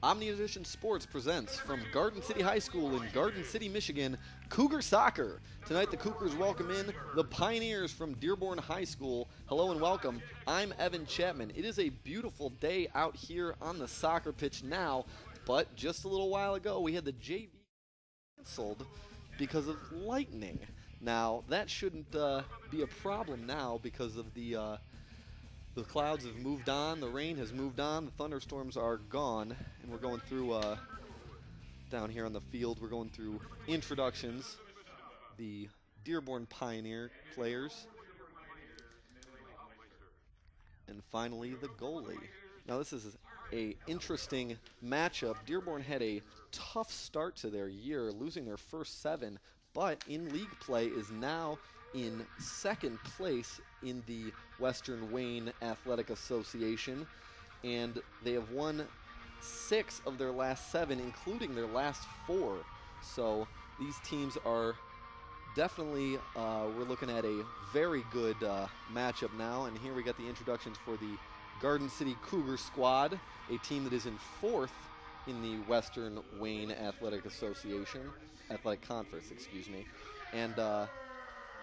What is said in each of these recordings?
Omni Edition Sports presents from Garden City High School in Garden City, Michigan, Cougar Soccer. Tonight the Cougars welcome in the Pioneers from Dearborn High School. Hello and welcome. I'm Evan Chapman. It is a beautiful day out here on the soccer pitch now, but just a little while ago we had the JV canceled because of lightning. Now that shouldn't be a problem now because of the clouds have moved on, the rain has moved on, the thunderstorms are gone, and we're going through, down here on the field, we're going through introductions, the Dearborn Pioneer players, and finally the goalie. Now this is a interesting matchup. Dearborn had a tough start to their year, losing their first 7, but in league play is now in second place in the Western Wayne Athletic Association, and they have won 6 of their last 7, including their last 4. So these teams are definitely, we're looking at a very good matchup now, and here we got the introductions for the Garden City Cougar squad, a team that is in 4th in the Western Wayne Athletic Association, Athletic Conference, excuse me, and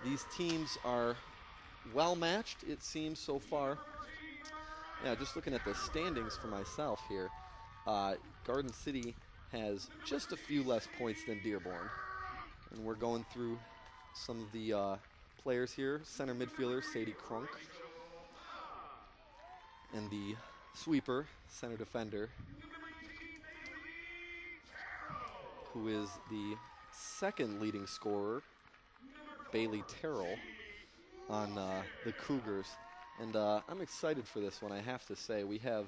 these teams are well matched, it seems, so far. Yeah, just looking at the standings for myself here, Garden City has just a few less points than Dearborn. And we're going through some of the players here. Center midfielder, Sadie Crunk. And the sweeper, center defender, who is the second leading scorer, Bailey Terrell, on the Cougars. And I'm excited for this one, I have to say. We have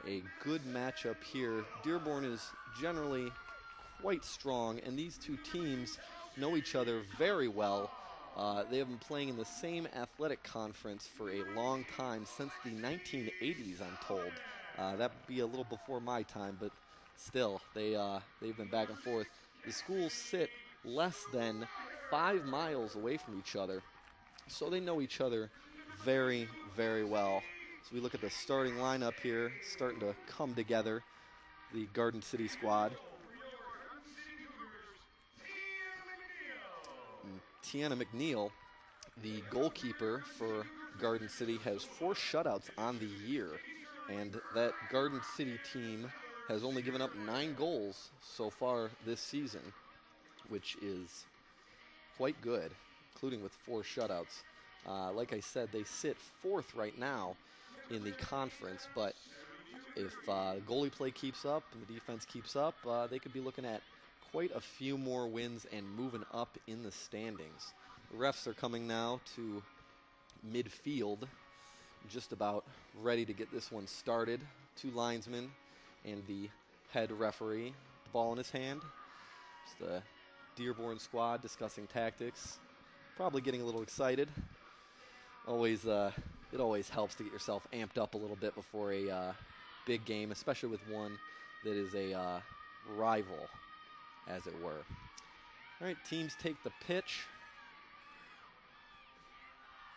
a good matchup here. Dearborn is generally quite strong, and these two teams know each other very well. They have been playing in the same athletic conference for a long time, since the 1980s, I'm told. That would be a little before my time, but still, they've been back and forth. The schools sit less than 5 miles away from each other, so they know each other very, very well. So we look at the starting lineup here, starting to come together, the Garden City squad. And Tiana McNeil, the goalkeeper for Garden City, has 4 shutouts on the year, and that Garden City team has only given up 9 goals so far this season, which is quite good, including with 4 shutouts. Like I said, they sit 4th right now in the conference, but if goalie play keeps up and the defense keeps up, they could be looking at quite a few more wins and moving up in the standings. The refs are coming now to midfield, just about ready to get this one started. 2 linesmen and the head referee, the ball in his hand. It's the Dearborn squad discussing tactics, probably getting a little excited. It always helps to get yourself amped up a little bit before a big game, especially with one that is a rival, as it were. All right, teams take the pitch.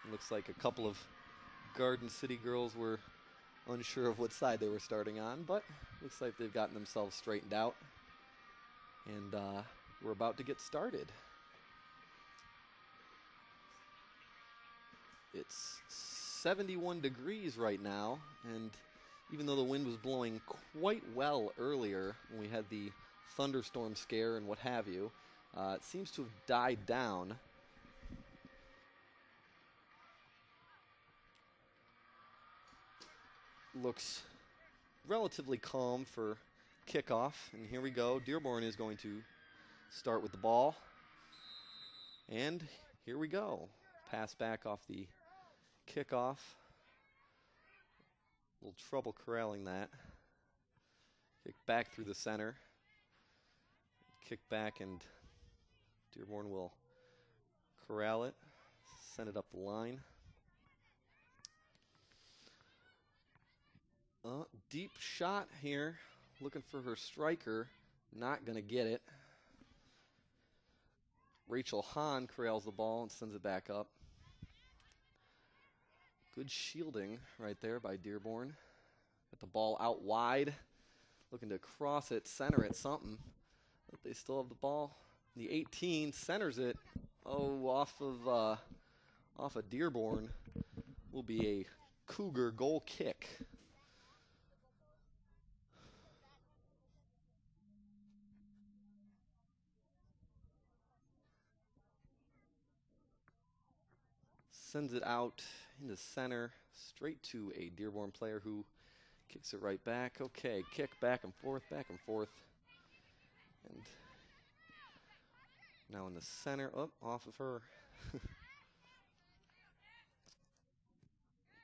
It looks like a couple of Garden City girls were unsure of what side they were starting on, but looks like they've gotten themselves straightened out. And we're about to get started. It's 71 degrees right now, and even though the wind was blowing quite well earlier when we had the thunderstorm scare and what have you, it seems to have died down. Looks relatively calm for kickoff, and here we go. Dearborn is going to start with the ball, and here we go. Pass back off the kickoff. A little trouble corralling that. Kick back through the center. Kick back, and Dearborn will corral it, send it up the line. Deep shot here, looking for her striker, not going to get it. Rachel Hahn corrals the ball and sends it back up. Good shielding right there by Dearborn. Got the ball out wide. looking to cross it, center it, something. But they still have the ball. The 18 centers it. Oh, off of Dearborn will be a Cougar goal kick. Sends it out into center, straight to a Dearborn player who kicks it right back. Okay, kick back and forth, and now in the center, off of her.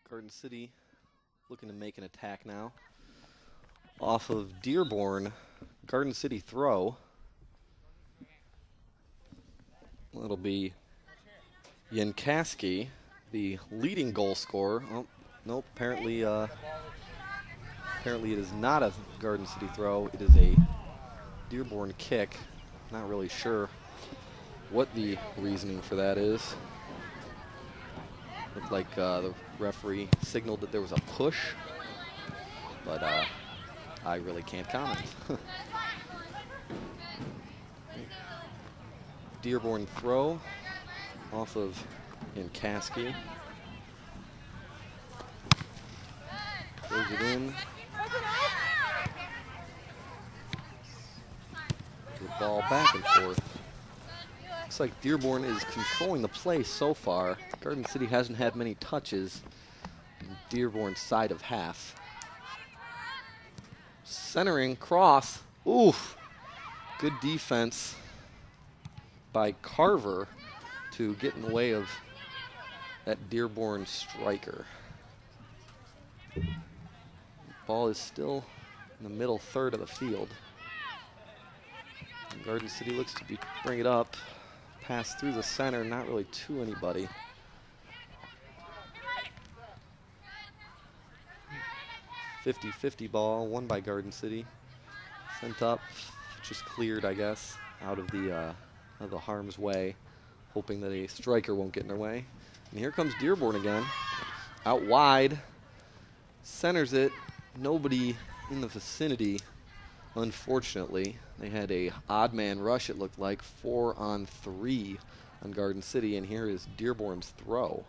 Garden City looking to make an attack now. Off of Dearborn, Garden City throw. It'll be Yankaski, the leading goal scorer. Oh, nope, apparently it is not a Garden City throw. It is a Dearborn kick. Not really sure what the reasoning for that is. Looked like the referee signaled that there was a push, but I really can't comment. Dearborn throw off of Yankaski. Throws it in. The ball back and forth. Looks like Dearborn is controlling the play so far. Garden City hasn't had many touches on Dearborn's side of half. Centering, cross. Oof. Good defense by Carver to get in the way of that Dearborn striker. Ball is still in the middle third of the field. And Garden City looks to bring it up. Pass through the center, not really to anybody. .50-50 ball, won by Garden City. Sent up, just cleared, I guess, out of the harm's way, hoping that a striker won't get in their way. And here comes Dearborn again, out wide, centers it. Nobody in the vicinity, unfortunately. They had a odd man rush, it looked like, 4-on-3 on Garden City, and here is Dearborn's throw.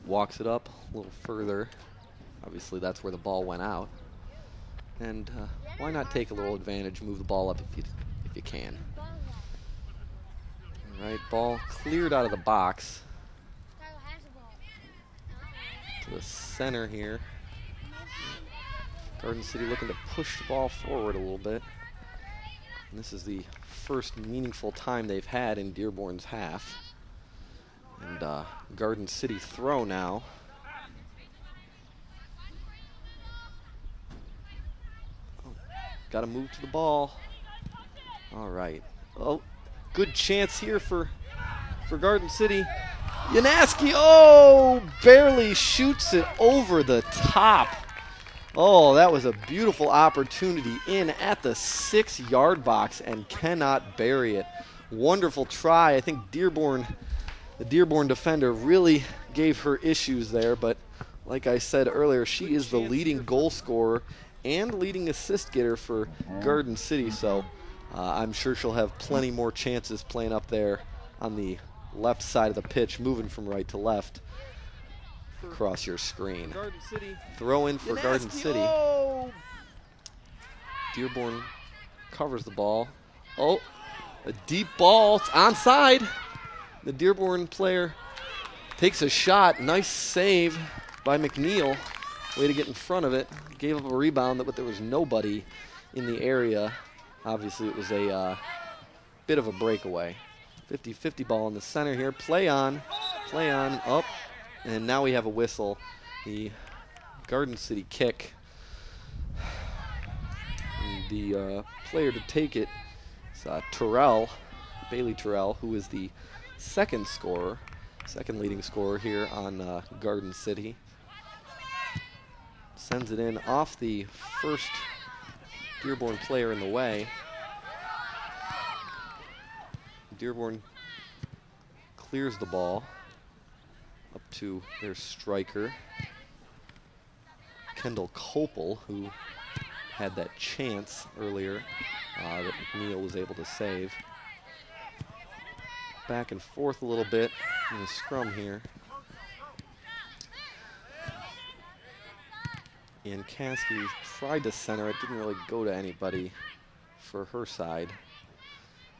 Walks it up a little further. Obviously, that's where the ball went out. And why not take a little advantage, move the ball up if you can. All right, ball cleared out of the box. To the center here. Garden City looking to push the ball forward a little bit. And this is the first meaningful time they've had in Dearborn's half. And Garden City throw now. Oh, got to move to the ball. All right. Oh, good chance here for Garden City. Yanaski, oh, barely shoots it over the top. Oh, that was a beautiful opportunity in at the 6-yard box and cannot bury it. Wonderful try. I think the Dearborn defender really gave her issues there, but like I said earlier, she is the leading goal scorer and leading assist getter for Garden City, so I'm sure she'll have plenty more chances playing up there on the left side of the pitch, moving from right to left across your screen. Throw in for Garden City. Oh. Dearborn covers the ball. Oh, a deep ball. It's onside. The Dearborn player takes a shot. Nice save by McNeil. Way to get in front of it. Gave up a rebound, but there was nobody in the area. Obviously, it was a bit of a breakaway. 50-50 ball in the center here. Play on, up. And now we have a whistle. The Garden City kick. And the player to take it is Bailey Terrell, who is the second leading scorer here on Garden City. Sends it in off the first Dearborn player in the way. Dearborn clears the ball up to their striker. Kendall Copel, who had that chance earlier that McNeil was able to save. Back and forth a little bit in the scrum here. And Caskey tried to center it, didn't really go to anybody for her side.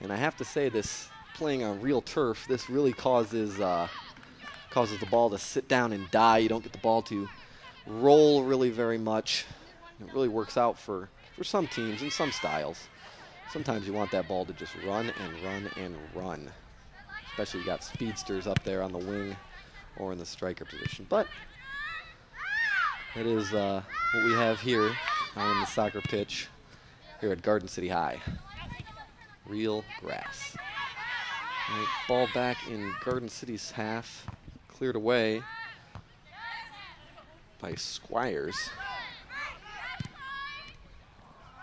And I have to say, this playing on real turf, this really causes the ball to sit down and die. You don't get the ball to roll really very much. It really works out for some teams and some styles. Sometimes you want that ball to just run and run and run. Especially you got speedsters up there on the wing or in the striker position. But it is what we have here on the soccer pitch here at Garden City High. Real grass. All right, ball back in Garden City's half. Cleared away by Squires.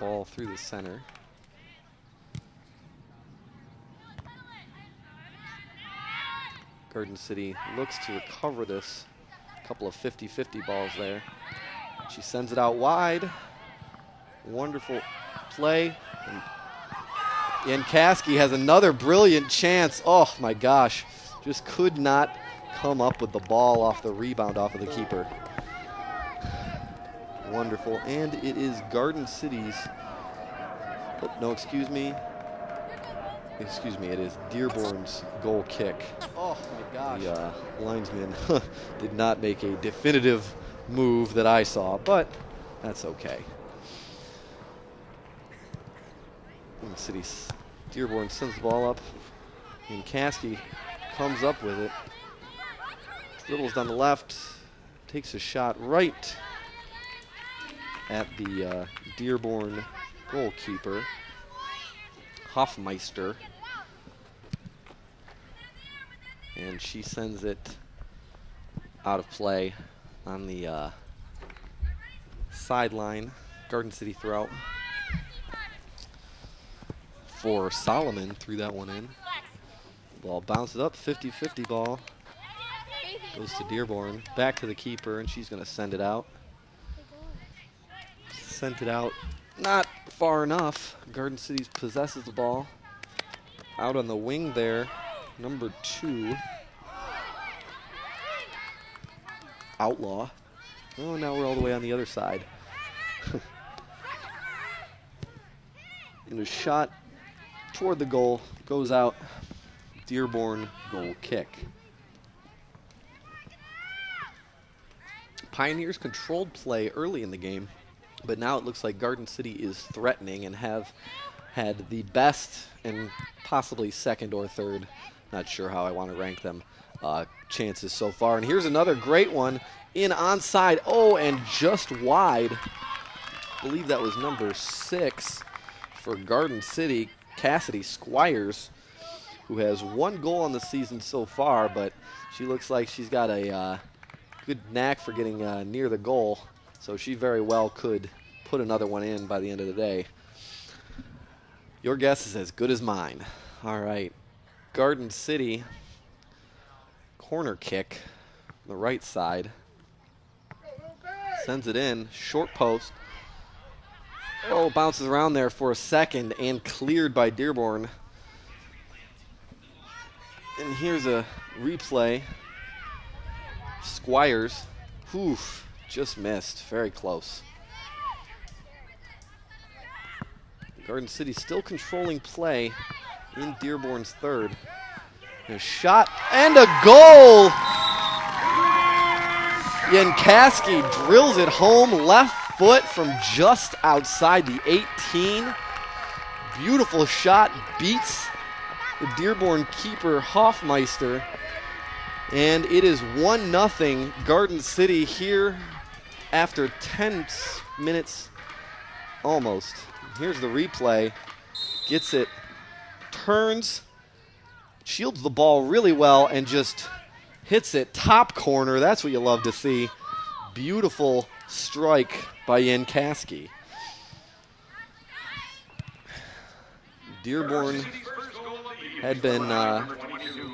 Ball through the center. Garden City looks to recover this. A couple of 50-50 balls there. She sends it out wide. Wonderful play. And Caskey has another brilliant chance. Oh my gosh. Just could not come up with the ball off the rebound off of the keeper. Wonderful. And it is Garden City's, oh, no, excuse me, it is Dearborn's goal kick. Oh my gosh. The linesman did not make a definitive move that I saw, but that's okay. Dearborn sends the ball up, and Caskey comes up with it. Dribbles down the left, takes a shot right at the Dearborn goalkeeper, Hoffmeister. And she sends it out of play on the sideline. Garden City throw out for Solomon, threw that one in. Ball bounces up, 50-50 ball. Goes to Dearborn, back to the keeper, and she's going to send it out. Sent it out, not far enough. Garden City possesses the ball. Out on the wing there, number 2. Outlaw. Oh, now we're all the way on the other side. And a shot toward the goal goes out. Dearborn goal kick. Pioneers controlled play early in the game, but now it looks like Garden City is threatening and have had the best and possibly second or third, not sure how I want to rank them, chances so far. And here's another great one in onside. Oh, and just wide. I believe that was number 6 for Garden City, Cassidy Squires, who has 1 goal on the season so far, but she looks like she's got a good knack for getting near the goal, so she very well could put another one in by the end of the day. Your guess is as good as mine. All right, Garden City, corner kick, on the right side. Sends it in, short post. Oh, bounces around there for a second and cleared by Dearborn. And here's a replay. Squires, oof, just missed, very close. Garden City still controlling play in Dearborn's third. A shot and a goal! Yankowski drills it home, left foot from just outside the 18. Beautiful shot, beats the Dearborn keeper Hoffmeister. And it is 1-0 Garden City here after 10 minutes almost. Here's the replay. Gets it, turns, shields the ball really well, and just hits it top corner. That's what you love to see. Beautiful strike by Yankowski. Dearborn had been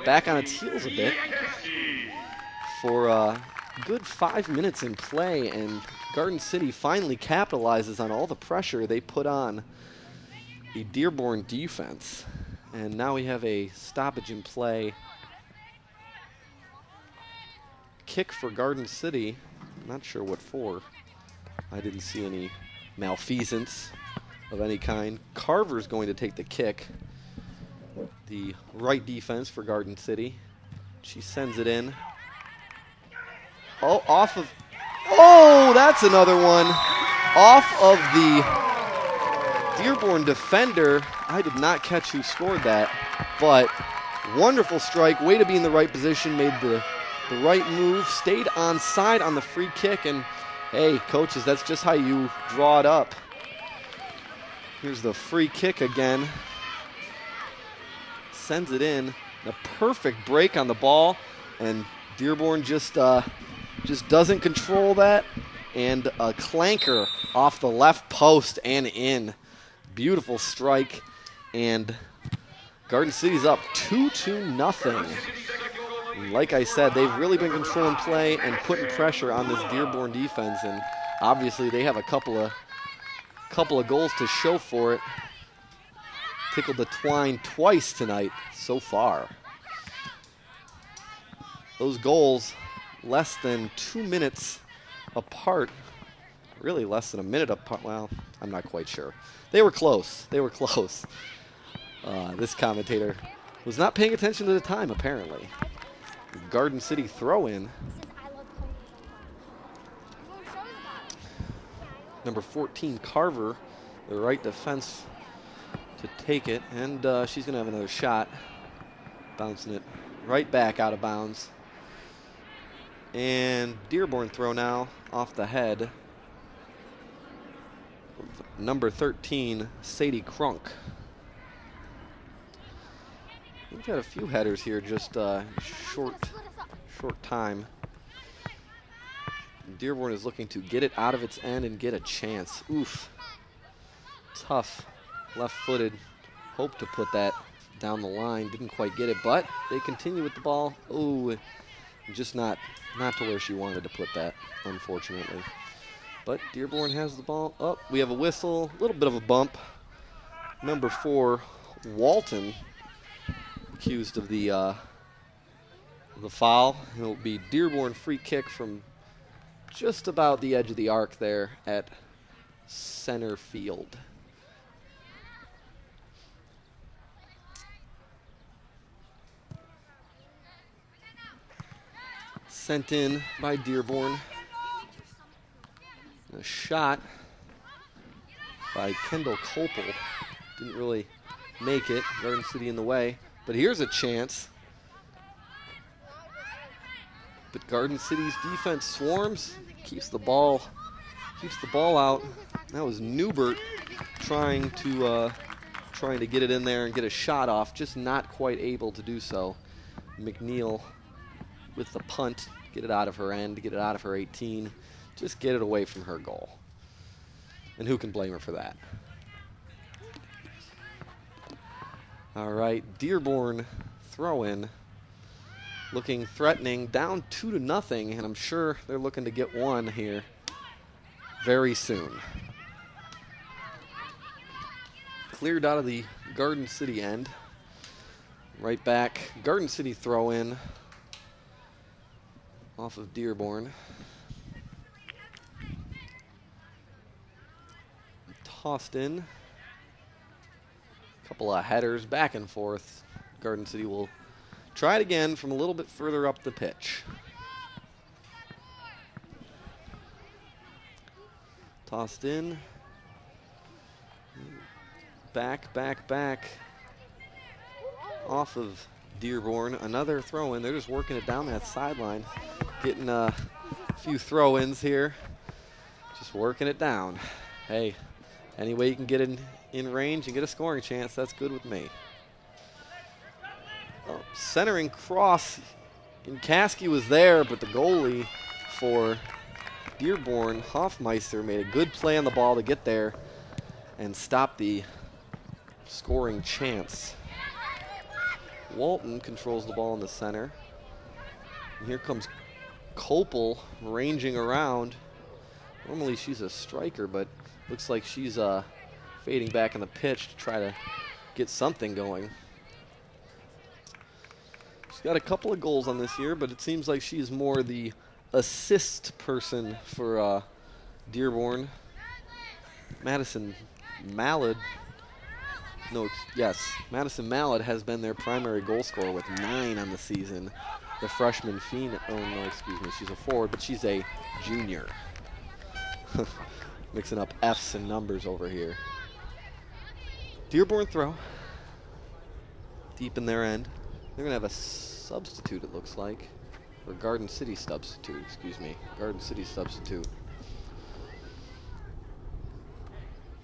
back on its heels a bit for a good 5 minutes in play, and Garden City finally capitalizes on all the pressure they put on the Dearborn defense. And now we have a stoppage in play. Kick for Garden City. Not sure what for. I didn't see any malfeasance of any kind. Carver's going to take the kick. The right defense for Garden City. She sends it in. Oh, off of... Oh, that's another one. Off of the Dearborn defender. I did not catch who scored that, but wonderful strike. Way to be in the right position. Made the right move. Stayed onside on the free kick. And, hey, coaches, that's just how you draw it up. Here's the free kick again. Sends it in. A perfect break on the ball. And Dearborn just doesn't control that. And a clanker off the left post and in. Beautiful strike. And Garden City's up 2-0. Like I said, they've really been controlling play and putting pressure on this Dearborn defense. And obviously they have a couple of goals to show for it. Tickled the twine twice tonight so far. Those goals less than 2 minutes apart. Really less than a minute apart. Well, I'm not quite sure. They were close. They were close. This commentator was not paying attention to the time, apparently. Garden City throw-in. Number 14, Carver, the right defense to take it. And she's going to have another shot. Bouncing it right back out of bounds. And Dearborn throw now off the head. Number 13, Sadie Crunk. We've got a few headers here, just short time. Dearborn is looking to get it out of its end and get a chance. Oof. Tough. Left-footed. Hoped to put that down the line. Didn't quite get it, but they continue with the ball. Ooh, just not to where she wanted to put that, unfortunately. But Dearborn has the ball. Oh, we have a whistle. A little bit of a bump. Number 4, Walton, accused of the foul. It'll be Dearborn free kick from just about the edge of the arc there at center field. Sent in by Dearborn. A shot by Kendall Copel. Didn't really make it. Garden City in the way. But here's a chance. But Garden City's defense swarms, keeps the ball out. That was Newbert trying to get it in there and get a shot off, just not quite able to do so. McNeil with the punt, get it out of her end, get it out of her 18, just get it away from her goal. And who can blame her for that? All right, Dearborn throw-in. Looking threatening, down 2-0, and I'm sure they're looking to get one here very soon. Cleared out of the Garden City end. Right back, Garden City throw in off of Dearborn. Tossed in. Couple of headers back and forth. Garden City will try it again from a little bit further up the pitch. Tossed in. Back. Off of Dearborn. Another throw-in. They're just working it down that sideline. Getting a few throw-ins here. Just working it down. Hey, any way you can get in range and get a scoring chance, that's good with me. Centering cross, and Caskey was there, but the goalie for Dearborn, Hoffmeister, made a good play on the ball to get there and stop the scoring chance. Walton controls the ball in the center. And here comes Copel ranging around. Normally she's a striker, but looks like she's fading back in the pitch to try to get something going. She's got a couple of goals on this year, but it seems like she's more the assist person for Dearborn. Madison Mallard has been their primary goal scorer with 9 on the season. The freshman she's a forward, but she's a junior. Mixing up F's and numbers over here. Dearborn throw. Deep in their end. They're going to have a substitute, it looks like. Or Garden City substitute, excuse me. Garden City substitute.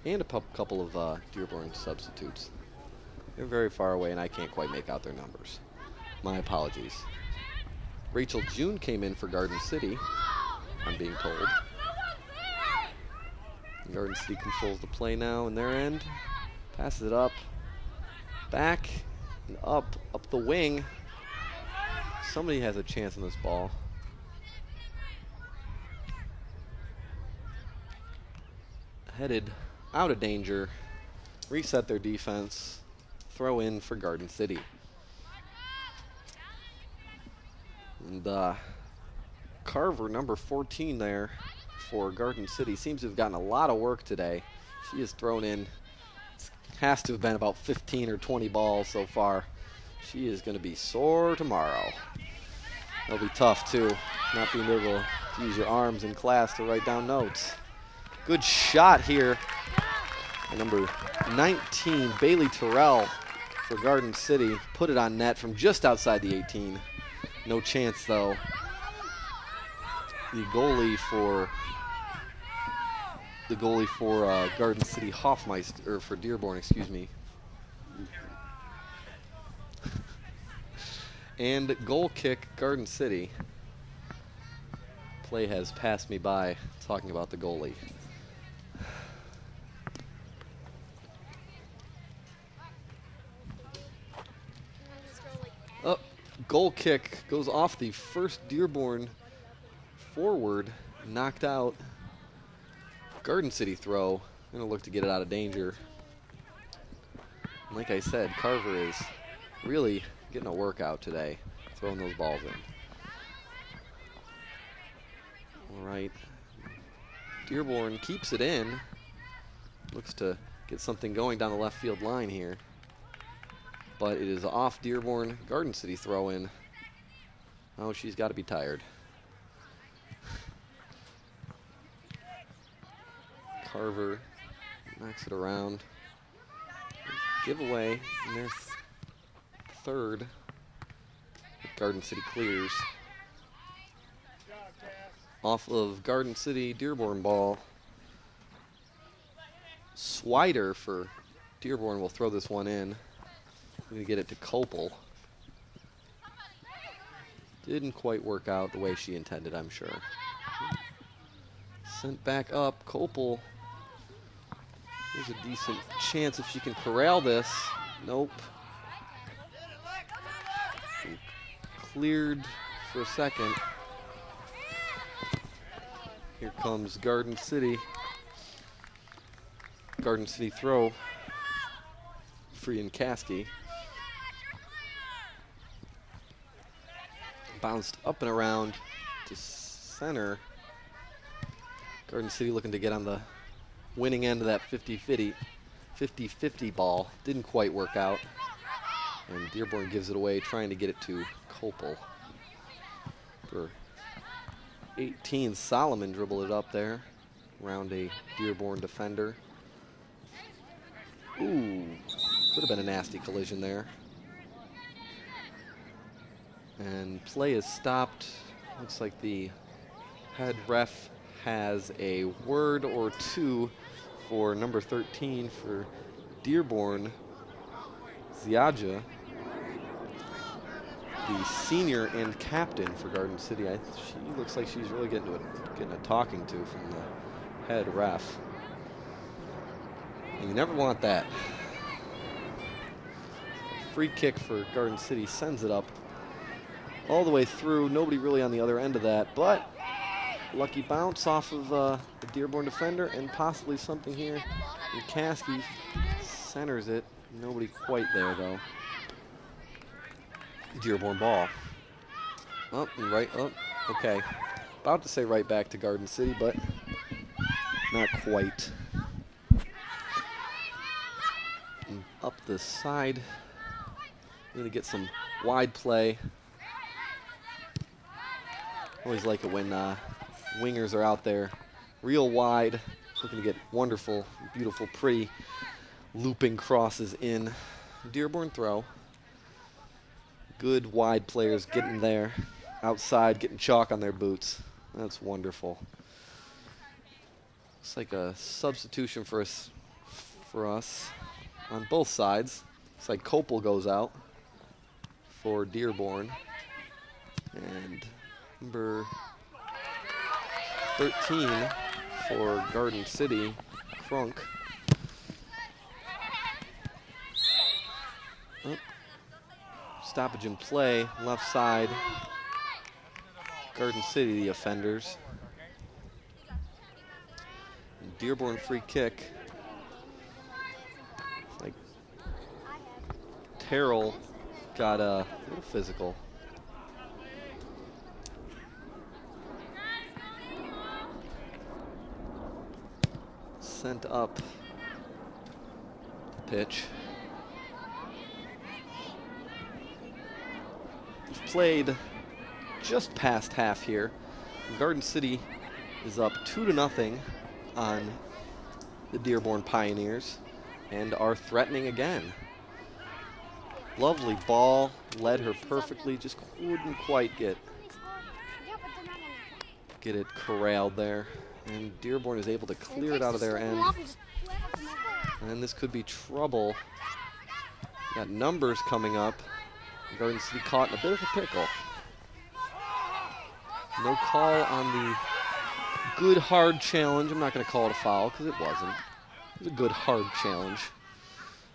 And a couple of Dearborn substitutes. They're very far away, and I can't quite make out their numbers. My apologies. Rachel June came in for Garden City, I'm being told. Garden City controls the play now in their end. Passes it up. Back and up the wing. Somebody has a chance on this ball. Headed out of danger. Reset their defense. Throw in for Garden City. And Carver, number 14 there for Garden City, seems to have gotten a lot of work today. She has thrown in, has to have been about 15 or 20 balls so far. She is going to be sore tomorrow. It'll be tough, too, not being able to use your arms in class to write down notes. Good shot here. And number 19, Bailey Terrell for Garden City. Put it on net from just outside the 18. No chance, though. The goalie for Garden City, Hoffmeister, or for Dearborn, excuse me. And goal kick, Garden City. Play has passed me by talking about the goalie. Oh, goal kick goes off the first Dearborn forward, knocked out. Garden City throw. Gonna look to get it out of danger. And like I said, Carver is really getting a workout today, throwing those balls in. All right. Dearborn keeps it in. Looks to get something going down the left field line here. But it is off Dearborn. Garden City throw in. Oh, she's got to be tired. Carver knocks it around. Giveaway in their third. Garden City clears. Off of Garden City, Dearborn ball. Swider for Dearborn will throw this one in. We're going to get it to Copel. Didn't quite work out the way she intended, I'm sure. Sent back up. Copel. There's a decent chance if she can corral this. Nope. Cleared for a second. Here comes Garden City. Garden City throw. Free and Caskey. Bounced up and around to center. Garden City looking to get on the winning end of that 50-50 ball. Didn't quite work out. And Dearborn gives it away, trying to get it to Copel. For 18, Solomon dribbled it up there around a Dearborn defender. Ooh, could have been a nasty collision there. And play is stopped. Looks like the head ref has a word or two for number 13 for Dearborn, Ziaja, the senior and captain for Garden City. She looks like she's really getting a talking to from the head ref. And you never want that. Free kick for Garden City, sends it up all the way through. Nobody really on the other end of that, but lucky bounce off of the Dearborn defender, and possibly something here. And Caskey centers it. Nobody quite there, though. Dearborn ball. Up and right up. Okay. About to say right back to Garden City, but not quite. And up the side. Going to get some wide play. Always like it when wingers are out there real wide, looking to get wonderful, beautiful, pretty looping crosses in. Dearborn throw. Good wide players getting there, outside, getting chalk on their boots. That's wonderful. Looks like a substitution for us on both sides. Looks like Copel goes out for Dearborn. And number 13 for Garden City, Crunk. Oh. Stoppage in play, left side. Garden City, the offenders. And Dearborn free kick. Like Terrell got a little physical. Sent up pitch. We've played just past half here. Garden City is up 2-0 on the Dearborn Pioneers and are threatening again. Lovely ball, led her perfectly, just couldn't quite get it corralled there. And Dearborn is able to clear it out of their end. And this could be trouble. Got numbers coming up. Garden City caught in a bit of a pickle. No call on the good hard challenge. I'm not going to call it a foul because it wasn't. It was a good hard challenge.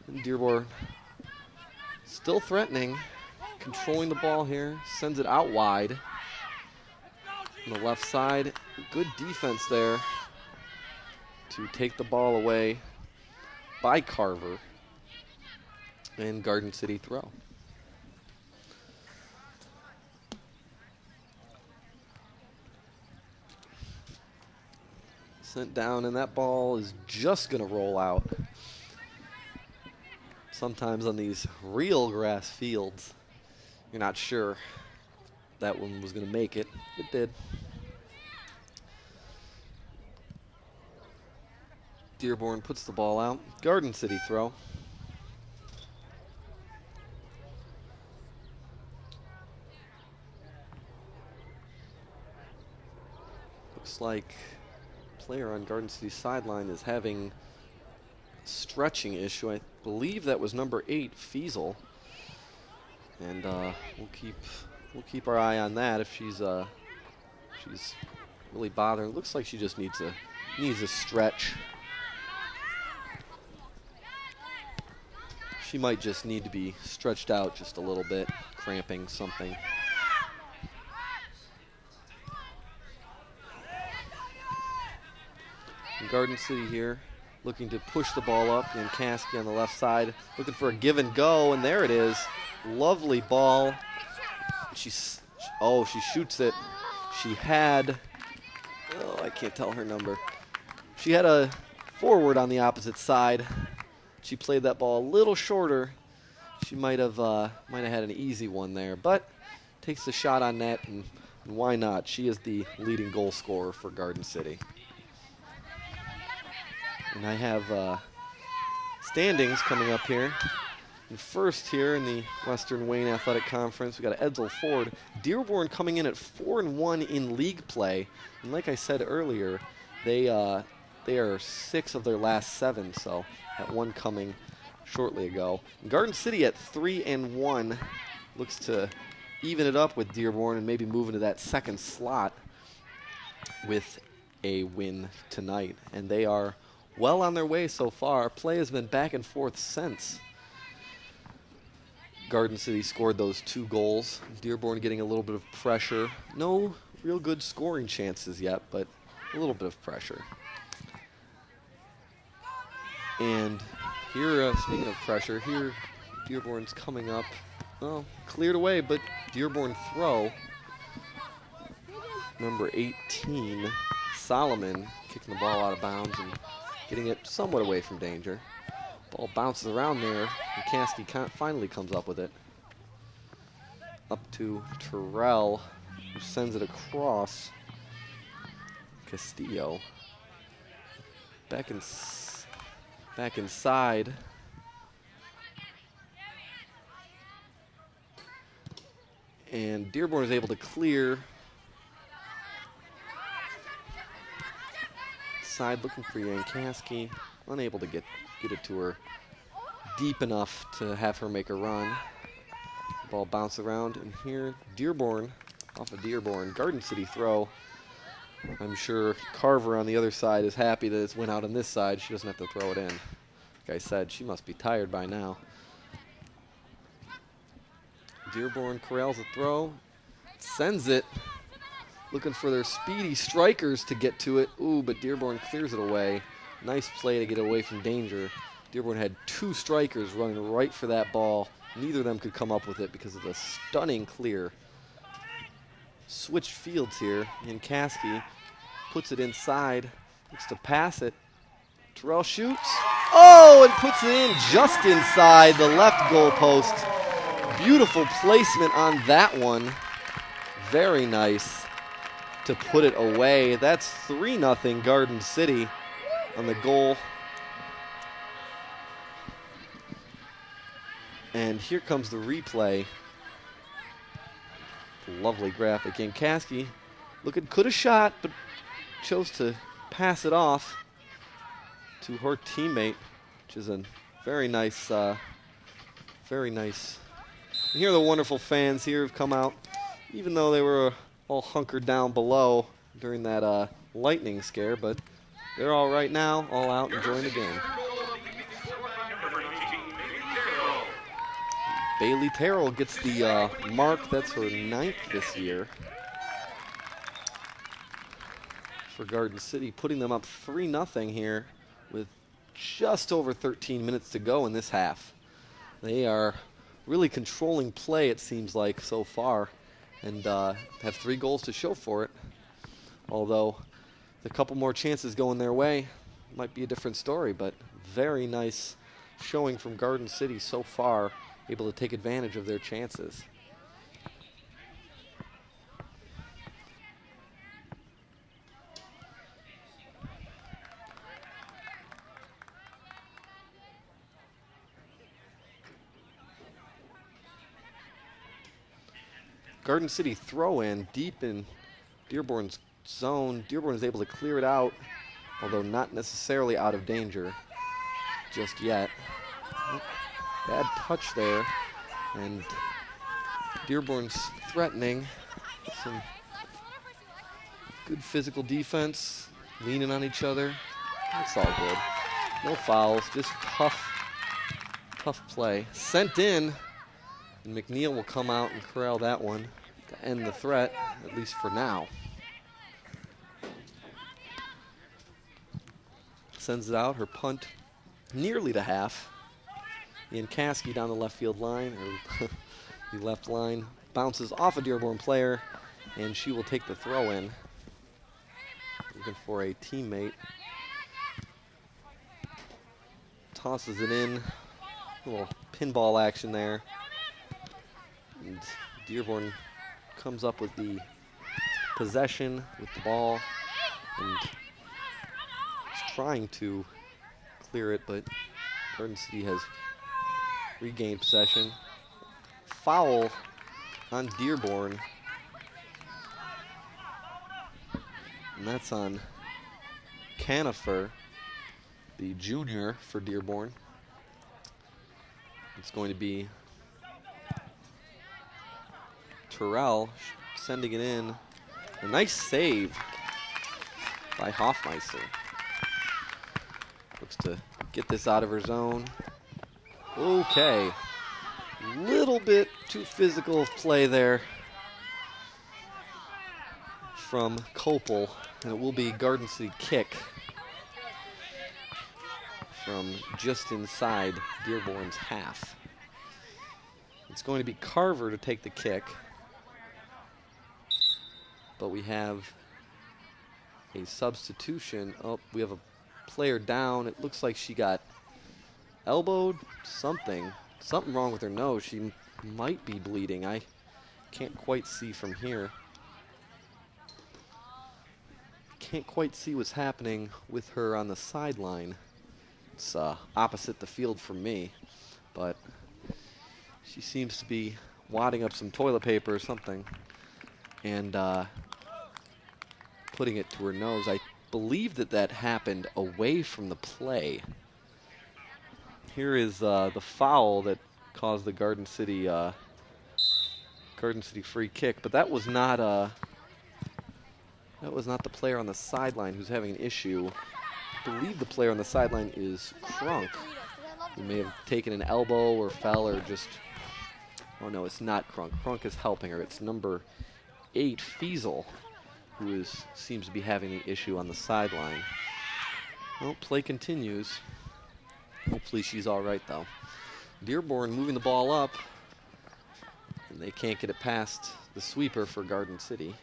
And Dearborn still threatening, controlling the ball here, sends it out wide. On the left side, good defense there to take the ball away by Carver. And Garden City throw. Sent down, and that ball is just going to roll out. Sometimes on these real grass fields, you're not sure that one was going to make it. It did. Dearborn puts the ball out. Garden City throw. Looks like player on Garden City's sideline is having a stretching issue. I believe that was number 8, Fiesel. And we'll keep our eye on that if she's really bothering. Looks like she just needs a stretch. She might just need to be stretched out just a little bit, cramping something. And Garden City here, looking to push the ball up, and Caskey on the left side, looking for a give and go, and there it is. Lovely ball. She shoots it. She had, I can't tell her number. She had a forward on the opposite side. She played that ball a little shorter. She might have had an easy one there, but takes the shot on net, and why not? She is the leading goal scorer for Garden City. And I have standings coming up here. And first here in the Western Wayne Athletic Conference, we got Edsel Ford. Dearborn coming in at 4-1 in league play. And like I said earlier, they are 6 of their last 7, so that one coming shortly ago. Garden City at 3-1 looks to even it up with Dearborn and maybe move into that second slot with a win tonight. And they are well on their way so far. Play has been back and forth since Garden City scored those 2 goals. Dearborn getting a little bit of pressure. No real good scoring chances yet, but a little bit of pressure. And here, speaking of pressure, here Dearborn's coming up. Oh, cleared away, but Dearborn throw. Number 18, Solomon, kicking the ball out of bounds and getting it somewhat away from danger. Ball bounces around there, and Kasky finally comes up with it. Up to Terrell, who sends it across. Castillo. Back inside. And Dearborn is able to clear. Side looking for Kasky, unable to get it to her deep enough to have her make a run. Ball bounce around, and here Dearborn, off of Dearborn, Garden City throw. I'm sure Carver on the other side is happy that it's went out on this side. She doesn't have to throw it in. Like I said, she must be tired by now. Dearborn corrals a throw, sends it, looking for their speedy strikers to get to it. Ooh, but Dearborn clears it away. Nice play to get away from danger. Dearborn had two strikers running right for that ball. Neither of them could come up with it because of the stunning clear. Switched fields here, and Kasky puts it inside, looks to pass it. Terrell shoots. Oh, and puts it in just inside the left goal post. Beautiful placement on that one. Very nice to put it away. That's 3-0 Garden City on the goal. And here comes the replay. Lovely graphic. And Kasky could have shot, but chose to pass it off to her teammate, which is a very nice, very nice. And here are the wonderful fans here who've come out, even though they were all hunkered down below during that lightning scare, but they're all right now, all out enjoying the game. Bailey Terrell gets the mark. That's her 9th this year for Garden City, putting them up 3-0 here with just over 13 minutes to go in this half. They are really controlling play, it seems like, so far, and have 3 goals to show for it. Although a couple more chances going their way might be a different story, but very nice showing from Garden City so far, able to take advantage of their chances. Garden City throw in deep in Dearborn's zone. Dearborn is able to clear it out, although not necessarily out of danger just yet. Bad touch there, and Dearborn's threatening. Some good physical defense, leaning on each other. That's all good. No fouls, just tough play. Sent in, and McNeil will come out and corral that one to end the threat, at least for now. Sends it out, her punt nearly to half. And Kasky down the left field line, or the left line, bounces off a Dearborn player, and she will take the throw in. Looking for a teammate. Tosses it in. A little pinball action there. And Dearborn comes up with the possession with the ball and is trying to clear it, but Garden City has regained possession. Foul on Dearborn. And that's on Canifer, the junior for Dearborn. It's going to be Terrell sending it in. A nice save by Hoffmeister. Looks to get this out of her zone. Okay. Little bit too physical of play there. from Copel, and it will be Garden City kick from just inside Dearborn's half. It's going to be Carver to take the kick, but we have a substitution. Oh, we have a player down. It looks like she got elbowed, something wrong with her nose. She might be bleeding. I can't quite see from here. Can't quite see what's happening with her on the sideline. It's opposite the field from me, but she seems to be wadding up some toilet paper or something and putting it to her nose. I believe that happened away from the play. Here is the foul that caused the Garden City free kick, but that was not the player on the sideline who's having an issue. I believe the player on the sideline is Crunk, who may have taken an elbow or fell or just, oh no, it's not Crunk. Crunk is helping her. It's number 8, Fiesel, who seems to be having the issue on the sideline. Well, play continues. Hopefully she's all right, though. Dearborn moving the ball up, and they can't get it past the sweeper for Garden City.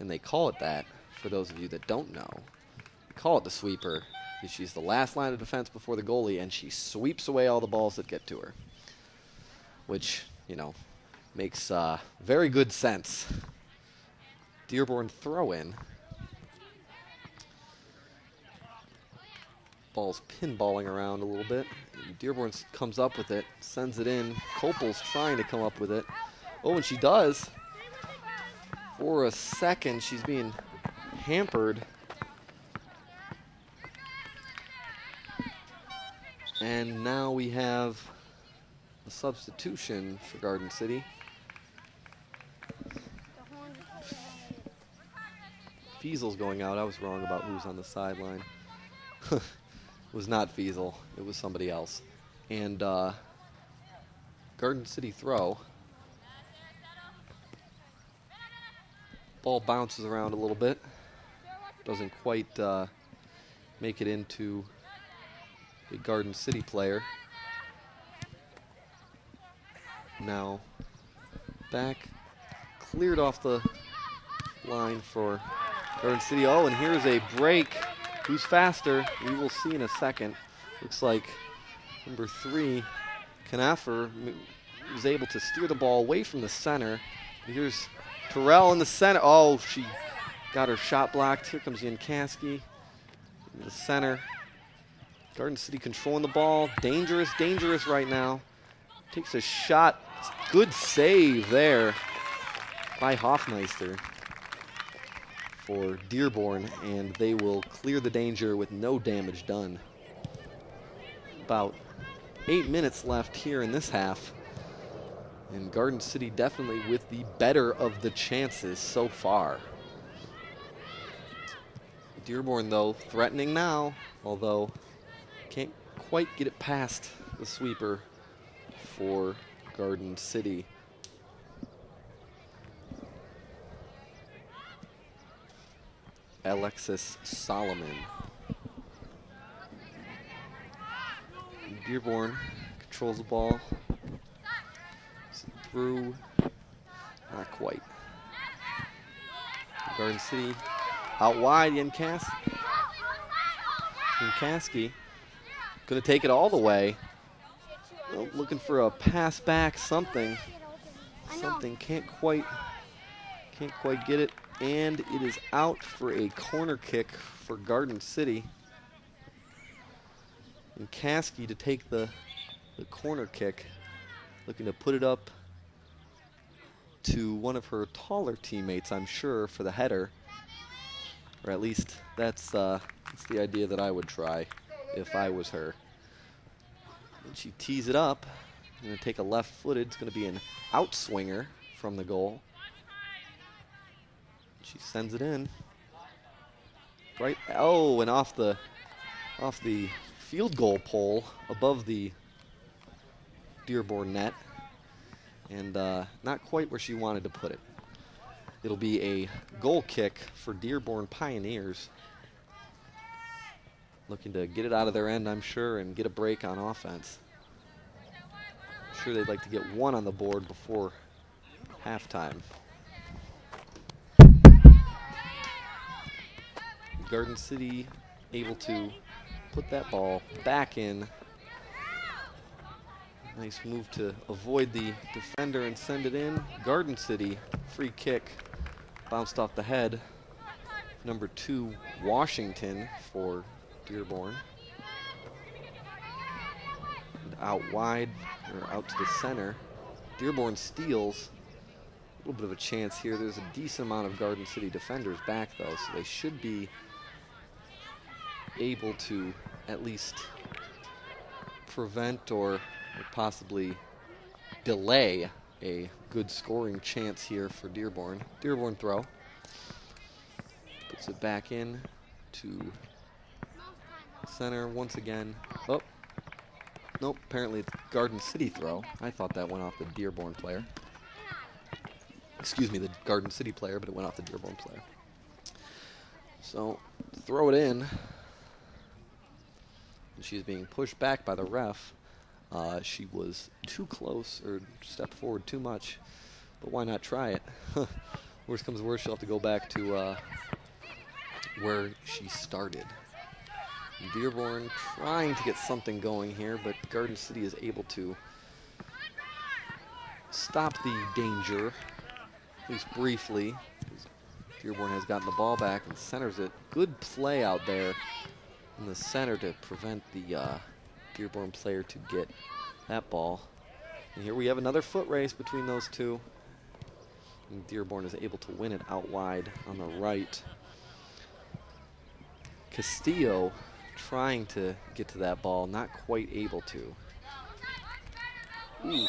And they call it that, for those of you that don't know. They call it the sweeper, because she's the last line of defense before the goalie, and she sweeps away all the balls that get to her. Which, you know, makes very good sense. Dearborn throw-in. Ball's pinballing around a little bit. Dearborn comes up with it, sends it in. Copel's trying to come up with it. Oh, and she does. For a second, she's being hampered. And now we have a substitution for Garden City. Fiesel's going out. I was wrong about who's on the sideline. It was not Fiesel. It was somebody else. And Garden City throw. Ball bounces around a little bit. Doesn't quite make it into a Garden City player. Now back, cleared off the line for Garden City. Oh, and here's a break. Who's faster? We will see in a second. Looks like number 3, Knaffer, was able to steer the ball away from the center. Here's Terrell in the center. Oh, she got her shot blocked. Here comes Yankaski in the center. Garden City controlling the ball. Dangerous, dangerous right now. Takes a shot. Good save there by Hoffmeister for Dearborn, and they will clear the danger with no damage done. About 8 minutes left here in this half, and Garden City definitely with the better of the chances so far. Dearborn, though, threatening now, although can't quite get it past the sweeper for Garden City. Alexis Solomon. Dearborn controls the ball. Through. Not quite. Garden City out wide. Yankaski going to take it all the way. Oh, looking for a pass back. Something can't quite get it. And it is out for a corner kick for Garden City. And Caskey to take the corner kick, looking to put it up to one of her taller teammates, I'm sure, for the header. Or at least that's the idea that I would try if I was her. And she tees it up. Going to take a left-footed. It's going to be an outswinger from the goal. She sends it in. Right. Oh, and off the field goal pole above the Dearborn net. And not quite where she wanted to put it. It'll be a goal kick for Dearborn Pioneers. Looking to get it out of their end, I'm sure, and get a break on offense. I'm sure they'd like to get one on the board before halftime. Garden City able to put that ball back in. Nice move to avoid the defender and send it in. Garden City, free kick, bounced off the head. Number 2, Washington for Dearborn. And out wide, or out to the center. Dearborn steals. A little bit of a chance here. There's a decent amount of Garden City defenders back, though, so they should be able to at least prevent or possibly delay a good scoring chance here for Dearborn. Dearborn throw. Puts it back in to center once again. Oh, nope, apparently it's Garden City throw. I thought that went off the Dearborn player. Excuse me, the Garden City player, but it went off the Dearborn player. So, throw it in. She's being pushed back by the ref. She was too close, or stepped forward too much, but why not try it? Worst comes to worst, she'll have to go back to where she started. Dearborn trying to get something going here, but Garden City is able to stop the danger, at least briefly. Dearborn has gotten the ball back and centers it. Good play out there in the center to prevent the Dearborn player to get that ball. And here we have another foot race between those two. And Dearborn is able to win it out wide on the right. Castillo trying to get to that ball, not quite able to. Ooh,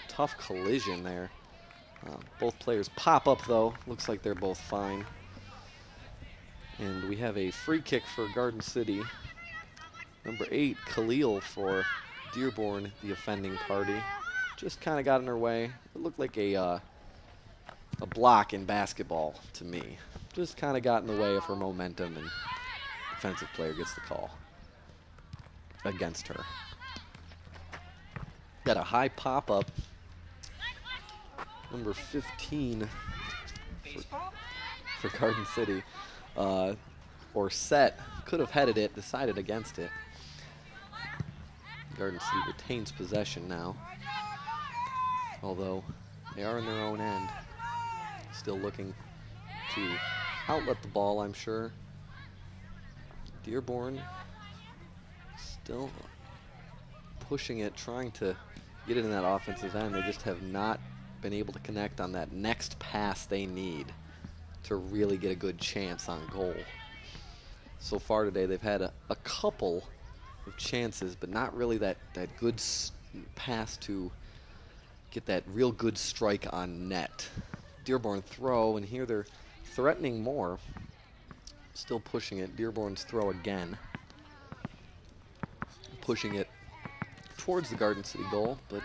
tough collision there. Both players pop up though. Looks like they're both fine. And we have a free kick for Garden City. Number 8, Khalil for Dearborn, the offending party. Just kind of got in her way. It looked like a block in basketball to me. Just kind of got in the way of her momentum, and defensive player gets the call against her. Got a high pop-up. Number 15 for Garden City. Or set, could have headed it, decided against it. Garden City retains possession now, although they are in their own end. Still looking to outlet the ball, I'm sure. Dearborn still pushing it, trying to get it in that offensive end. They just have not been able to connect on that next pass they need to really get a good chance on goal. So far today, they've had a couple of chances, but not really that good pass to get that real good strike on net. Dearborn throw, and here they're threatening more. Still pushing it. Dearborn's throw again. Pushing it towards the Garden City goal, but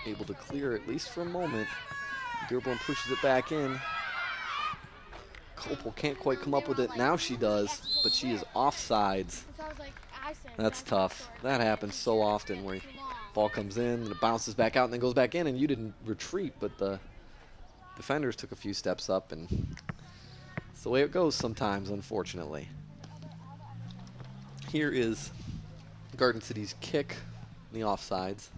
able to clear at least for a moment. Dearborn pushes it back in. Copel can't quite come up with it. Now she does, but she is offsides. That's tough. That happens so often where ball comes in and it bounces back out and then goes back in, and you didn't retreat, but the defenders took a few steps up, and it's the way it goes sometimes, unfortunately. Here is Garden City's kick in the offsides.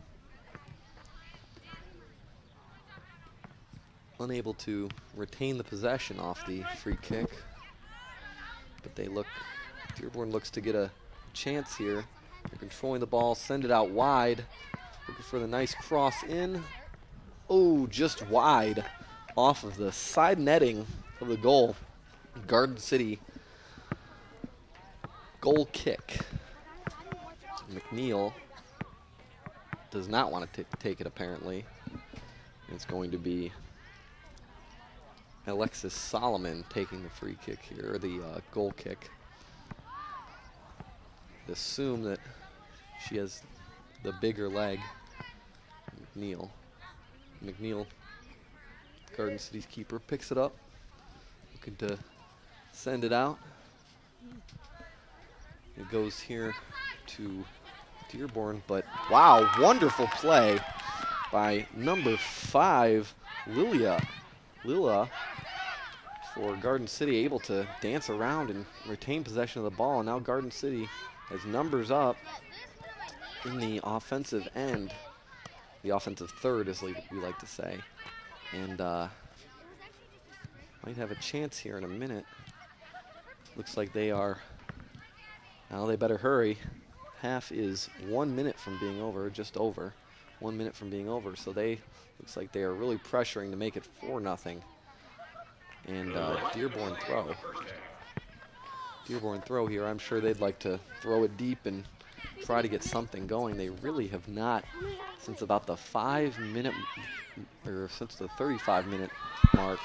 Unable to retain the possession off the free kick, but Dearborn looks to get a chance here. They're controlling the ball, send it out wide, looking for the nice cross in. Oh, just wide off of the side netting of the goal. Garden City goal kick. McNeil does not want to take it, apparently. It's going to be Alexis Solomon taking the free kick here, or the goal kick. Assume that she has the bigger leg. McNeil, Garden City's keeper, picks it up, looking to send it out. It goes here to Dearborn, but wow, wonderful play by number 5, Lila, for Garden City, able to dance around and retain possession of the ball. And now Garden City has numbers up in the offensive end, the offensive third, as we like to say, and might have a chance here in a minute. Looks like they are. Now they better hurry. Half is 1 minute from being over, just over 1 minute from being over. So they, looks like they are really pressuring to make it 4-0. And Dearborn throw. Dearborn throw here. I'm sure they'd like to throw it deep and try to get something going. They really have not, since about the 5-minute, or since the 35-minute mark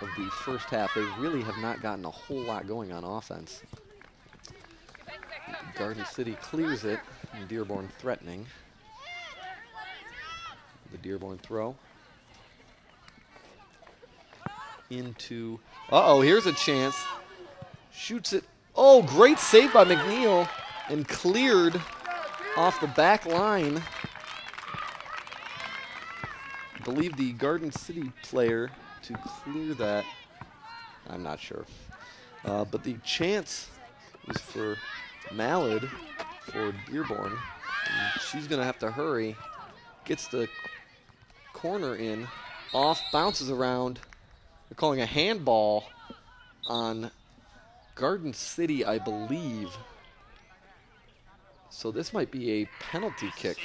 of the first half, they really have not gotten a whole lot going on offense. Garden City clears it, and Dearborn threatening. The Dearborn throw. Into, here's a chance. Shoots it. Oh, great save by McNeil, and cleared off the back line. I believe the Garden City player to clear that. I'm not sure. But the chance is for Mallard for Dearborn. And she's going to have to hurry. Gets the corner in. Off, bounces around. They're calling a handball on Garden City, I believe. So this might be a penalty kick.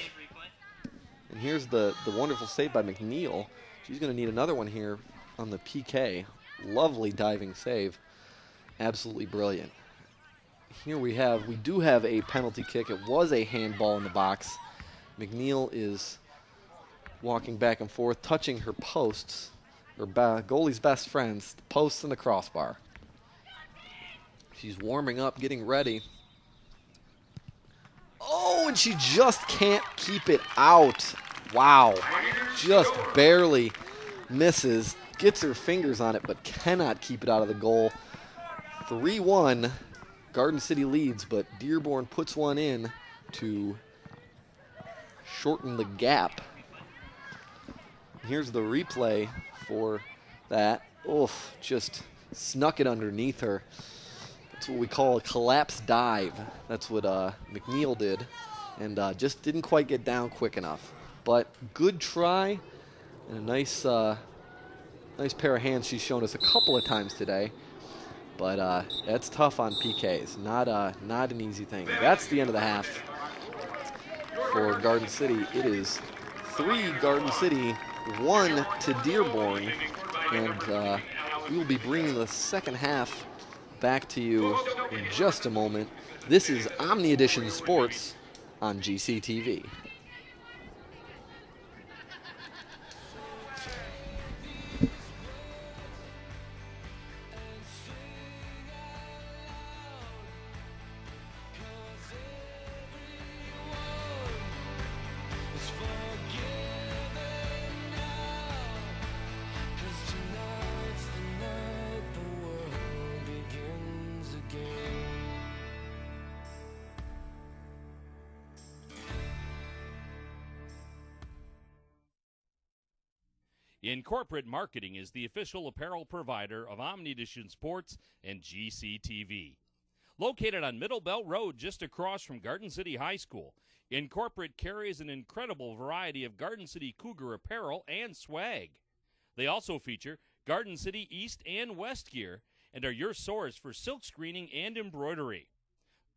And here's the wonderful save by McNeil. She's going to need another one here on the PK. Lovely diving save. Absolutely brilliant. Here we do have a penalty kick. It was a handball in the box. McNeil is walking back and forth, touching her posts, her goalie's best friends, the posts and the crossbar. She's warming up, getting ready. Oh, and she just can't keep it out. Wow. Just barely misses. Gets her fingers on it, but cannot keep it out of the goal. 3-1. Garden City leads, but Dearborn puts one in to shorten the gap. Here's the replay for that. Oof, just snuck it underneath her. That's what we call a collapse dive. That's what McNeil did, and just didn't quite get down quick enough. But good try, and a nice pair of hands she's shown us a couple of times today. But that's tough on PKs. Not an easy thing. That's the end of the half for Garden City. It is 3 Garden City, 1 to Dearborn, and we will be bringing the second half back to you in just a moment. This is Omni Edition Sports on GCTV. Incorporate Marketing is the official apparel provider of Omni Edition Sports and GCTV. Located on Middle Belt Road just across from Garden City High School, Incorporate carries an incredible variety of Garden City Cougar apparel and swag. They also feature Garden City East and West gear and are your source for silk screening and embroidery.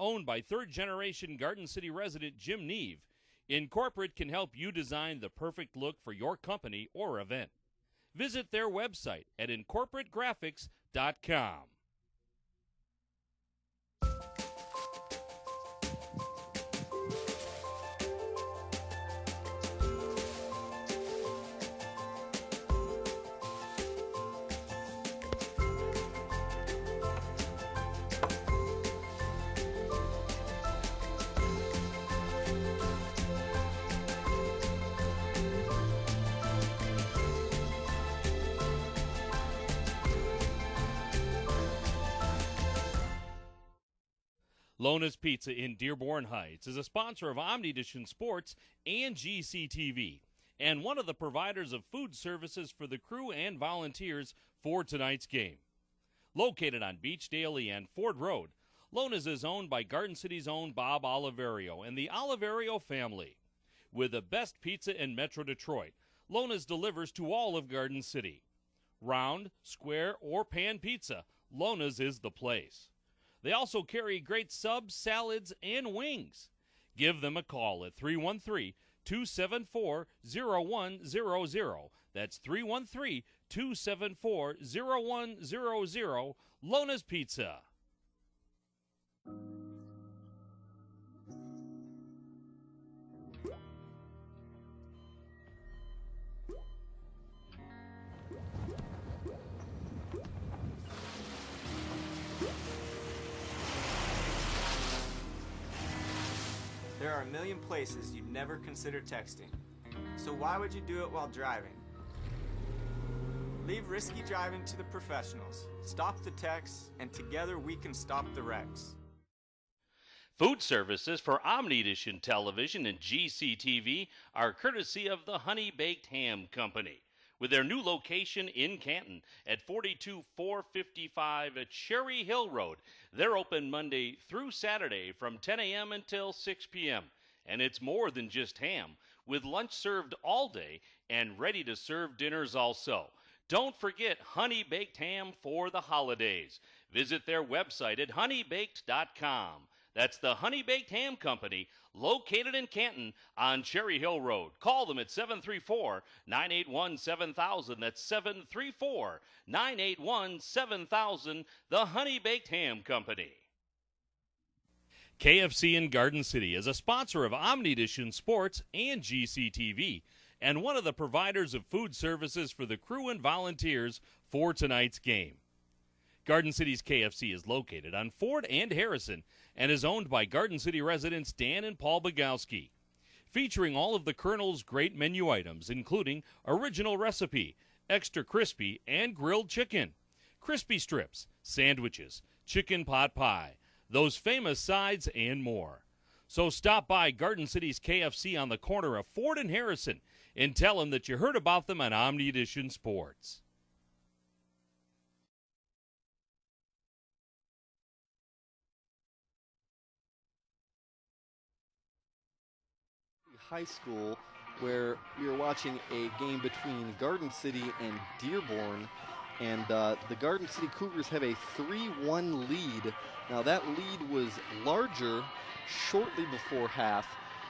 Owned by third-generation Garden City resident Jim Neve, Incorporate can help you design the perfect look for your company or event. Visit their website at incorporategraphics.com. Lona's Pizza in Dearborn Heights is a sponsor of OmniDition Sports and GCTV, and one of the providers of food services for the crew and volunteers for tonight's game. Located on Beachdale and Ford Road, Lona's is owned by Garden City's own Bob Oliverio and the Oliverio family. With the best pizza in Metro Detroit, Lona's delivers to all of Garden City. Round, square, or pan pizza, Lona's is the place. They also carry great subs, salads, and wings. Give them a call at 313-274-0100. That's 313-274-0100. Lona's Pizza. There are a million places you'd never consider texting. So why would you do it while driving? Leave risky driving to the professionals. Stop the texts, and together we can stop the wrecks. Food services for OmniDition Television and GCTV are courtesy of the Honey Baked Ham Company, with their new location in Canton at 42455 at Cherry Hill Road. They're open Monday through Saturday from 10 a.m. until 6 p.m. And it's more than just ham, with lunch served all day and ready-to-serve dinners also. Don't forget Honey Baked Ham for the holidays. Visit their website at honeybaked.com. That's the Honey Baked Ham Company, located in Canton on Cherry Hill Road. Call them at 734-981-7000. That's 734-981-7000, the Honey Baked Ham Company. KFC in Garden City is a sponsor of OmniDition Sports and GCTV, and one of the providers of food services for the crew and volunteers for tonight's game. Garden City's KFC is located on Ford and Harrison and is owned by Garden City residents Dan and Paul Bogowski. Featuring all of the Colonel's great menu items, including original recipe, extra crispy, and grilled chicken, crispy strips, sandwiches, chicken pot pie, those famous sides, and more. So stop by Garden City's KFC on the corner of Ford and Harrison and tell them that you heard about them on OmniDition Sports. High School, where we are watching a game between Garden City and Dearborn, and the Garden City Cougars have a 3-1 lead. Now that lead was larger shortly before half,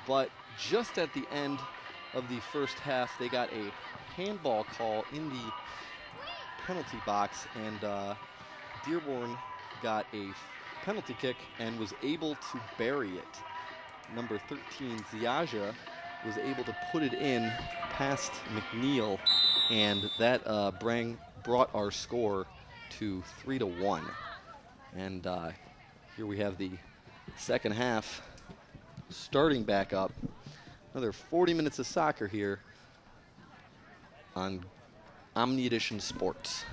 but just at the end of the first half they got a handball call in the penalty box, and Dearborn got a penalty kick and was able to bury it. Number 13, Ziaja, was able to put it in past McNeil, and that brought our score to 3-1. And here we have the second half starting back up. Another 40 minutes of soccer here on OmniDition Sports.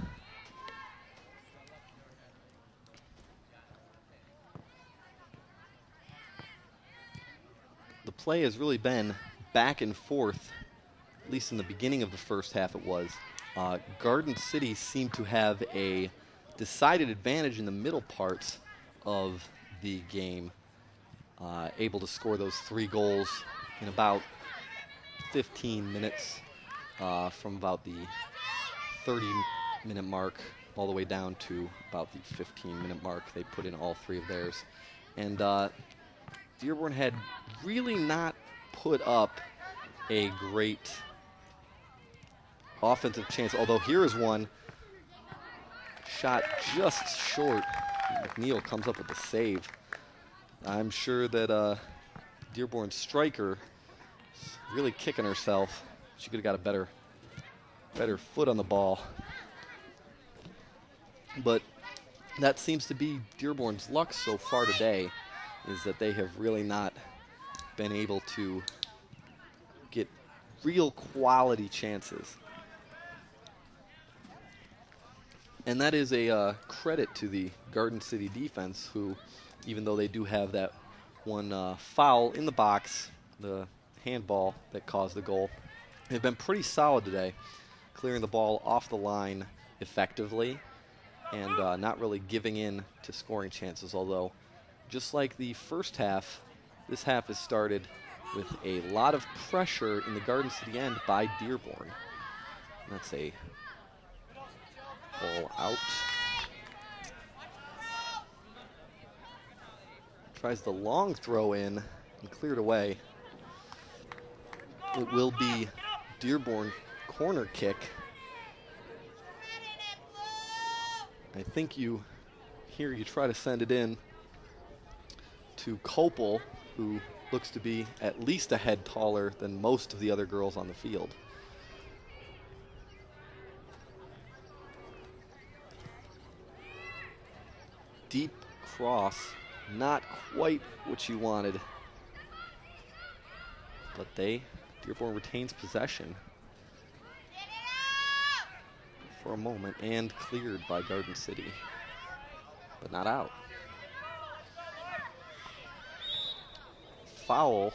The play has really been back and forth, at least in the beginning of the first half it was. Garden City seemed to have a decided advantage in the middle parts of the game, able to score those 3 goals in about 15 minutes, from about the 30-minute mark all the way down to about the 15-minute mark. They put in all 3 of theirs. And Dearborn had really not put up a great offensive chance, although here is one shot just short. McNeil comes up with the save. I'm sure that Dearborn's striker is really kicking herself. She could have got a better foot on the ball. But that seems to be Dearborn's luck so far today, is that they have really not been able to get real quality chances. And that is a credit to the Garden City defense, who even though they do have that one foul in the box, the handball that caused the goal. They've been pretty solid today, clearing the ball off the line effectively and not really giving in to scoring chances, although just like the first half, this half has started with a lot of pressure in the Garden City end by Dearborn. That's a ball out. Tries the long throw in and cleared away. It will be Dearborn corner kick. I think you try to send it in to Copel, who looks to be at least a head taller than most of the other girls on the field. Deep cross, not quite what you wanted, but Dearborn retains possession for a moment and cleared by Garden City, but not out. Foul.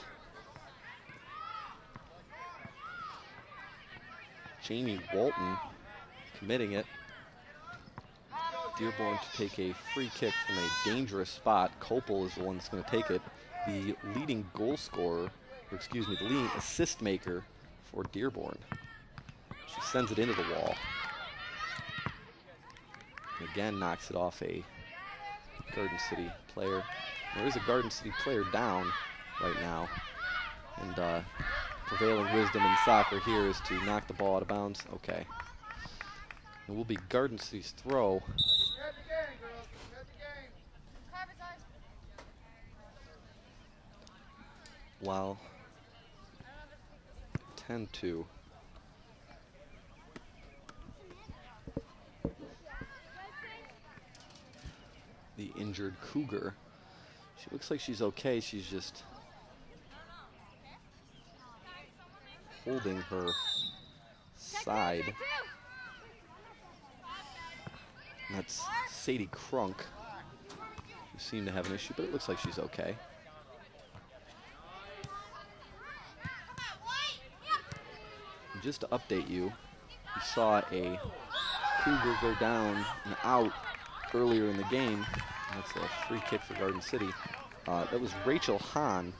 Jamie Walton committing it. Dearborn to take a free kick from a dangerous spot. Copel is the one that's going to take it. The leading goal scorer, the leading assist maker for Dearborn. She sends it into the wall. And again, knocks it off a Garden City player. There is a Garden City player down right now. And prevailing wisdom in soccer here is to knock the ball out of bounds. Okay. It will be Garden City's throw. While 10-2. The injured Cougar. She looks like she's okay. She's just holding her side. And that's Sadie Crunk, who seemed to have an issue, but it looks like she's okay. And just to update you, we saw a Cougar go down and out earlier in the game. That's a free kick for Garden City. That was Rachel Hahn,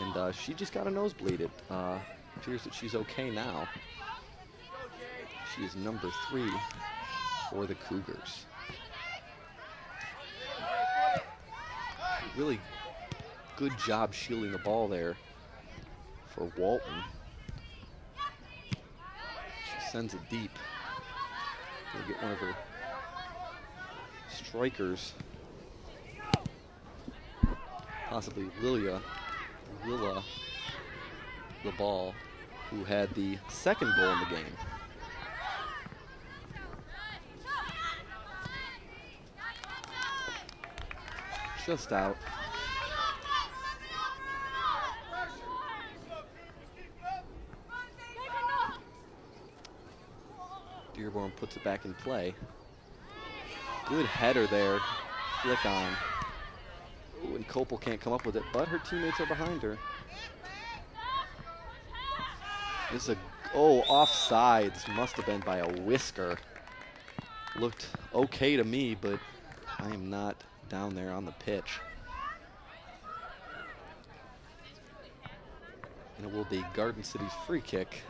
and she just got a nosebleed. It appears that she's okay now. She is number 3 for the Cougars. Really good job shielding the ball there for Walton. She sends it deep. Gonna get one of her strikers, possibly Willa the ball, who had the second goal in the game. Just out. Dearborn puts it back in play. Good header there. Flick on. Ooh, and Copel can't come up with it, but her teammates are behind her. This is offsides. Must have been by a whisker. Looked okay to me, but I am not down there on the pitch. And it will be Garden City's free kick.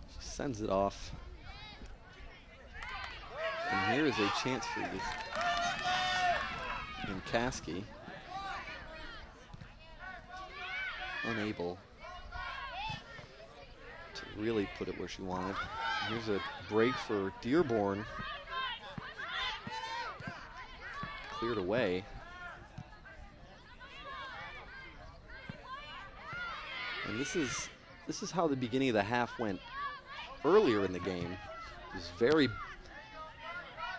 She sends it off. And here is a chance for this. And Caskey, unable to really put it where she wanted. Here's a break for Dearborn. Cleared away. And this is how the beginning of the half went earlier in the game. It was very,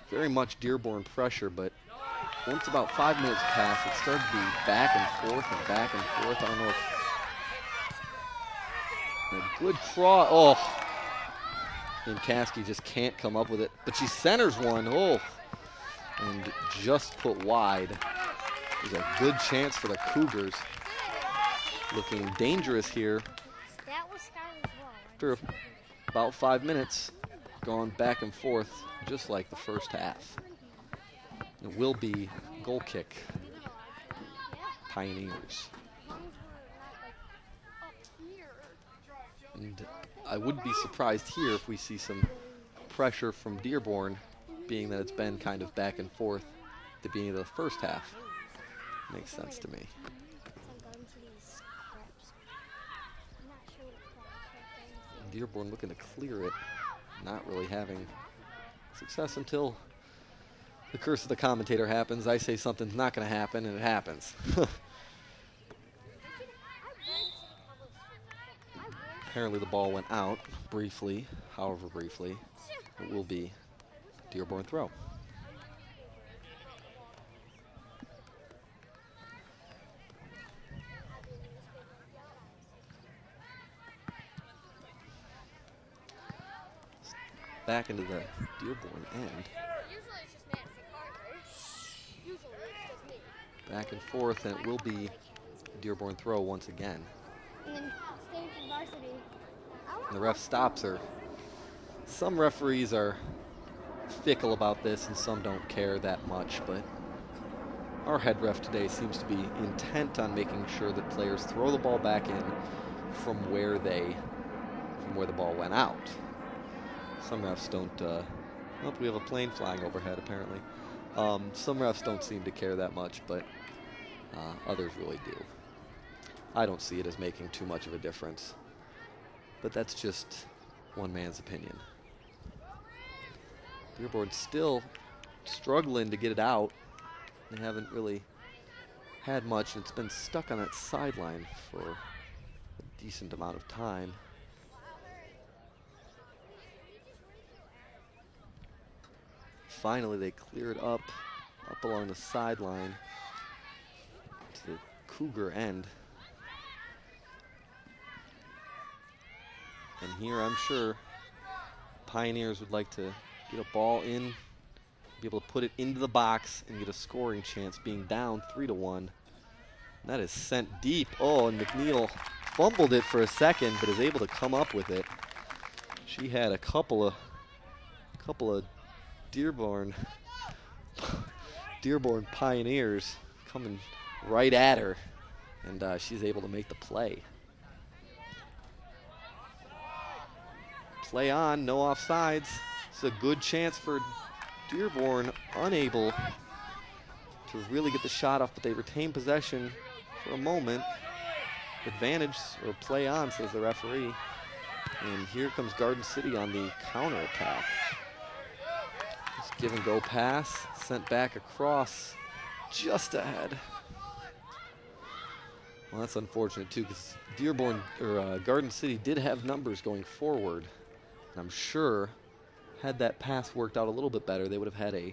very much Dearborn pressure, but once about 5 minutes passed, it started to be back and forth and back and forth. I don't know if a good cross. Oh, And Caskey just can't come up with it. But she centers one. Oh. And just put wide. There's a good chance for the Cougars. Looking dangerous here. After about 5 minutes, gone back and forth, just like the first half. It will be goal kick. Pioneers. And I wouldn't be surprised here if we see some pressure from Dearborn, being that it's been kind of back and forth at the beginning of the first half. Makes sense to me. Dearborn looking to clear it, not really having success until the curse of the commentator happens. I say something's not going to happen, and it happens. Apparently the ball went out briefly, however briefly. It will be Dearborn throw. Back into the Dearborn end. Back and forth, and it will be Dearborn throw once again. And the ref stops her. Some referees are fickle about this and some don't care that much, but our head ref today seems to be intent on making sure that players throw the ball back in from where the ball went out. Some refs don't, we have a plane flying overhead apparently. Some refs don't seem to care that much, but others really do. I don't see it as making too much of a difference, but that's just one man's opinion. Dearborn still struggling to get it out. They haven't really had much, and it's been stuck on that sideline for a decent amount of time. Finally, they clear it up along the sideline to the Cougar end. And here, I'm sure Pioneers would like to get a ball in, be able to put it into the box and get a scoring chance, being down 3-1. And that is sent deep. Oh, and McNeil fumbled it for a second, but is able to come up with it. She had a couple of Dearborn Pioneers coming right at her, and she's able to make the play. Play on, no offsides. It's a good chance for Dearborn, unable to really get the shot off, but they retain possession for a moment. Advantage, or play on, says the referee. And here comes Garden City on the counterattack. Just give and go pass, sent back across, just ahead. Well, that's unfortunate too, because Dearborn, or Garden City did have numbers going forward. And I'm sure, had that pass worked out a little bit better, they would have had a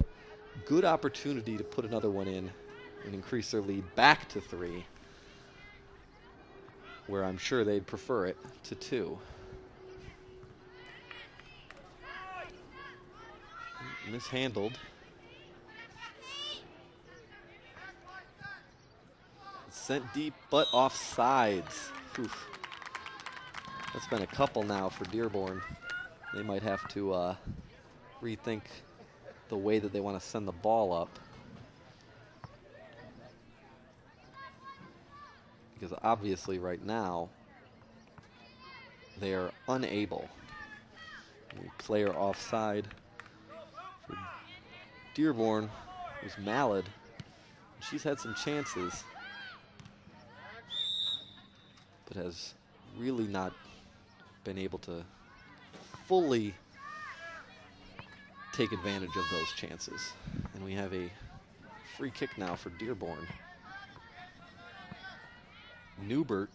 good opportunity to put another one in and increase their lead back to 3, where I'm sure they'd prefer it to 2. Mishandled. Sent deep, but offsides. Oof. That's been a couple now for Dearborn. They might have to rethink the way that they want to send the ball up. Because obviously right now, they are unable. Player offside for Dearborn was Mallard. She's had some chances, but has really not been able to fully take advantage of those chances. And we have a free kick now for Dearborn. Newbert,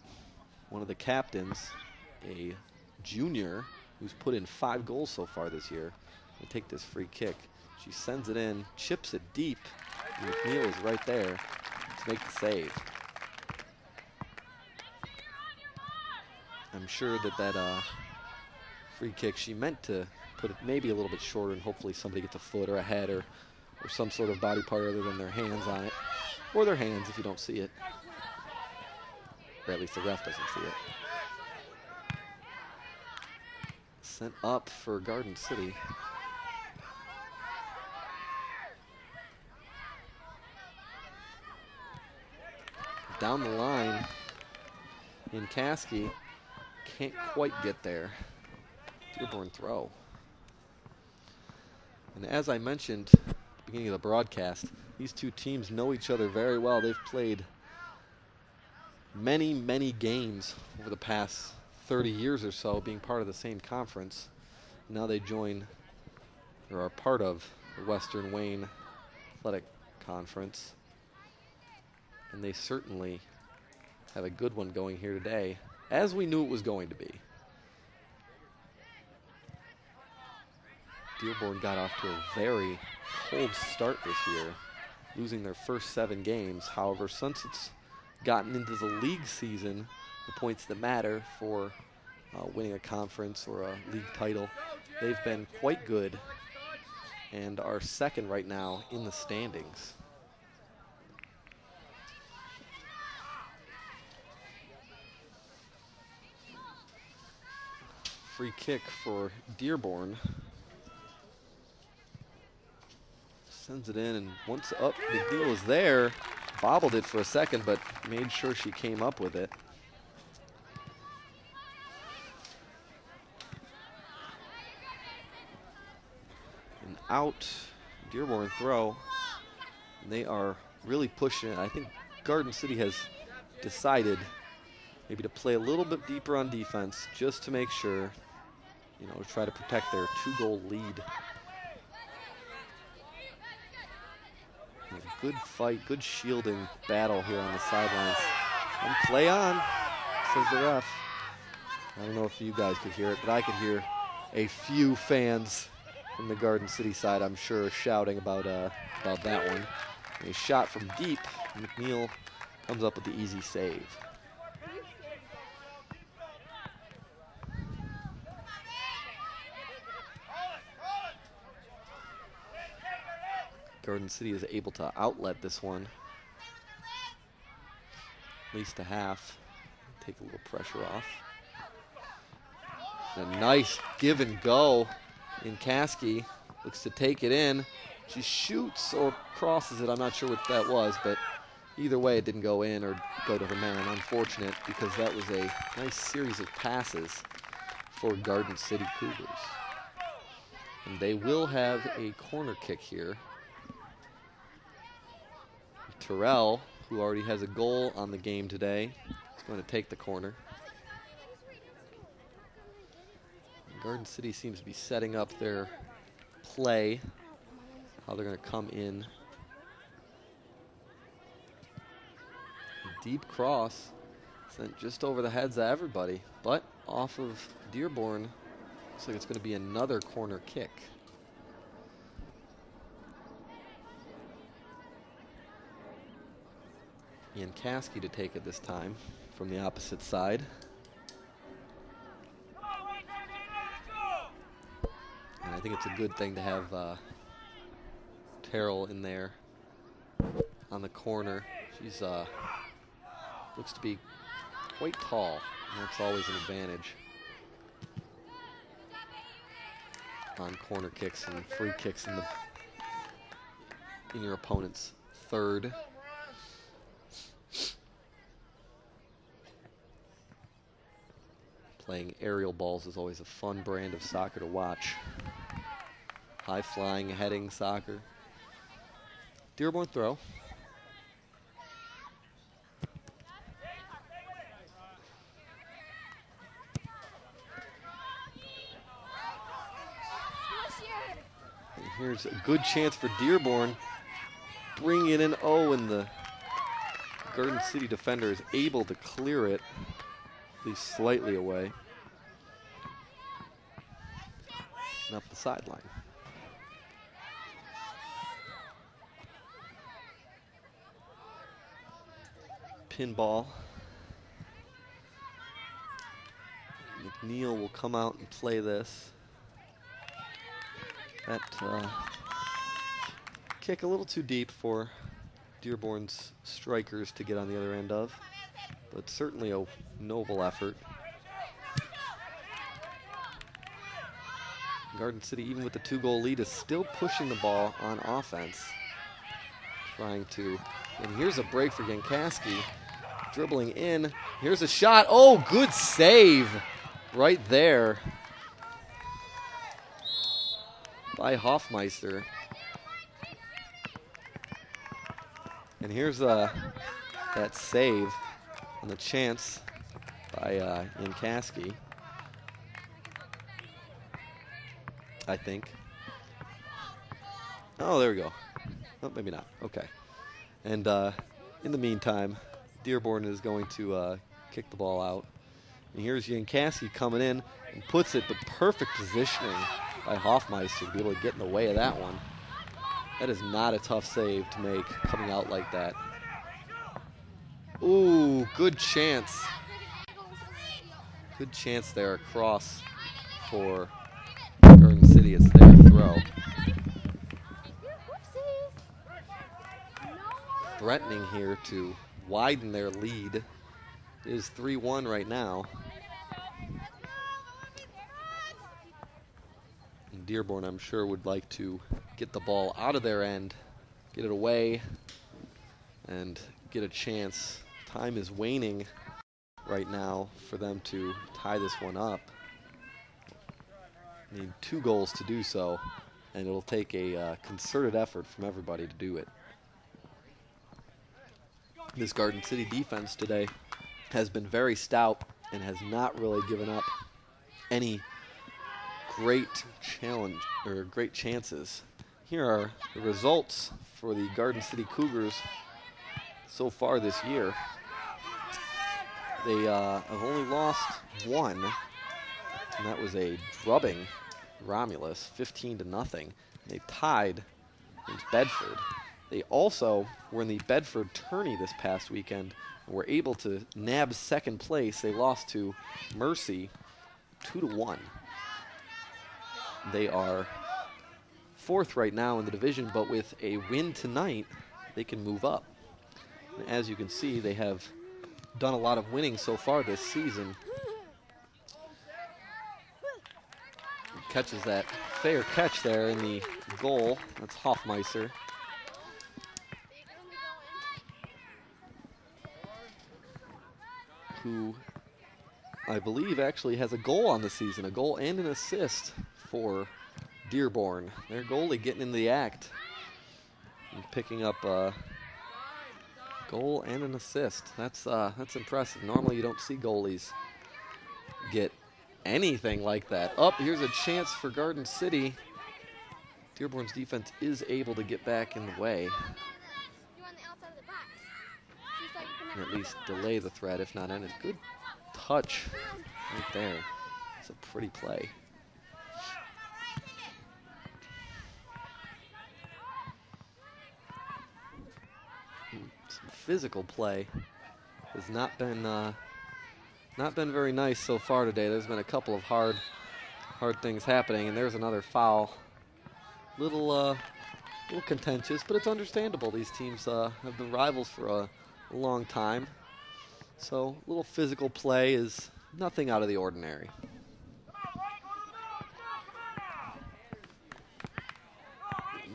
one of the captains, a junior who's put in 5 goals so far this year, will take this free kick. She sends it in, chips it deep. McNeil is right there to make the save. I'm sure that free kick, she meant to put it maybe a little bit shorter, and hopefully somebody gets a foot or a head or some sort of body part other than their hands on it. Or their hands if you don't see it. Or at least the ref doesn't see it. Sent up for Garden City. Down the line in Caskey, can't quite get there. Dearborn throw. And as I mentioned at the beginning of the broadcast, these two teams know each other very well. They've played many, many games over the past 30 years or so, being part of the same conference. Now they join, or are part of, the Western Wayne Athletic Conference. And they certainly have a good one going here today, as we knew it was going to be. Dearborn got off to a very cold start this year, losing their first 7 games. However, since it's gotten into the league season, the points that matter for winning a conference or a league title, they've been quite good and are second right now in the standings. Free kick for Dearborn. Sends it in, and once up, McNeil is there. Bobbled it for a second, but made sure she came up with it. And out, Dearborn throw. And they are really pushing it. I think Garden City has decided maybe to play a little bit deeper on defense just to make sure, you know, to try to protect their 2-goal lead. Good fight, good shielding battle here on the sidelines. And play on, says the ref. I don't know if you guys could hear it, but I could hear a few fans from the Garden City side, I'm sure, shouting about that one. A shot from deep. McNeil comes up with the easy save. Garden City is able to outlet this one, at least a half, take a little pressure off. A nice give and go in Caskey, looks to take it in. She shoots or crosses it, I'm not sure what that was, but either way it didn't go in or go to her man. Unfortunate, because that was a nice series of passes for Garden City Cougars. And they will have a corner kick here. Terrell, who already has a goal on the game today, is going to take the corner. Garden City seems to be setting up their play, how they're going to come in. A deep cross sent just over the heads of everybody, but off of Dearborn, looks like it's going to be another corner kick. Ian Caskey to take it this time from the opposite side. And I think it's a good thing to have Terrell in there on the corner. She's looks to be quite tall, and that's always an advantage on corner kicks and free kicks in your opponent's third. Playing aerial balls is always a fun brand of soccer to watch. High flying, heading soccer. Dearborn throw. And here's a good chance for Dearborn. Bring it in. Oh, and the Garden City defender is able to clear it, at least slightly away. And up the sideline. Pinball. McNeil will come out and play this. That kick a little too deep for Dearborn's strikers to get on the other end of, but certainly a noble effort. Garden City, even with the 2-goal lead, is still pushing the ball on offense. Trying to, and here's a break for Yankaski. Dribbling in, here's a shot. Oh, good save right there by Hoffmeister. And here's that save on the chance by Yankaski, I think. Oh, there we go. Oh, maybe not. Okay. And in the meantime, Dearborn is going to kick the ball out. And here's Yankaski coming in and puts it the perfect positioning by Hoffmeister to be able to get in the way of that one. That is not a tough save to make coming out like that. Ooh, good chance. Good chance there across for Garden City. It's their throw. Threatening here to widen their lead. It is 3-1 right now. And Dearborn, I'm sure, would like to get the ball out of their end, get it away, and get a chance. Time is waning right now for them to tie this one up. Need 2 goals to do so, and it'll take a concerted effort from everybody to do it. This Garden City defense today has been very stout and has not really given up any great challenge or great chances. Here are the results for the Garden City Cougars so far this year. They have only lost 1, and that was a drubbing Romulus, 15-0. They tied against Bedford. They also were in the Bedford tourney this past weekend and were able to nab second place. They lost to Mercy 2-1. They are 4th right now in the division, but with a win tonight, they can move up. And as you can see, they have done a lot of winning so far this season. Catches that fair catch there in the goal. That's Hoffmeister. Who I believe actually has a goal on the season, a goal and an assist for Dearborn. Their goalie getting in the act and picking up a goal and an assist. That's impressive. Normally you don't see goalies get anything like that. Here's a chance for Garden City. Dearborn's defense is able to get back in the way. And at least delay the threat, if not end it. Good touch right there. It's a pretty play. Some physical play has not been very nice so far today. There's been a couple of hard things happening, and there's another foul. Little contentious, but it's understandable. These teams have been rivals for a long time. So a little physical play is nothing out of the ordinary.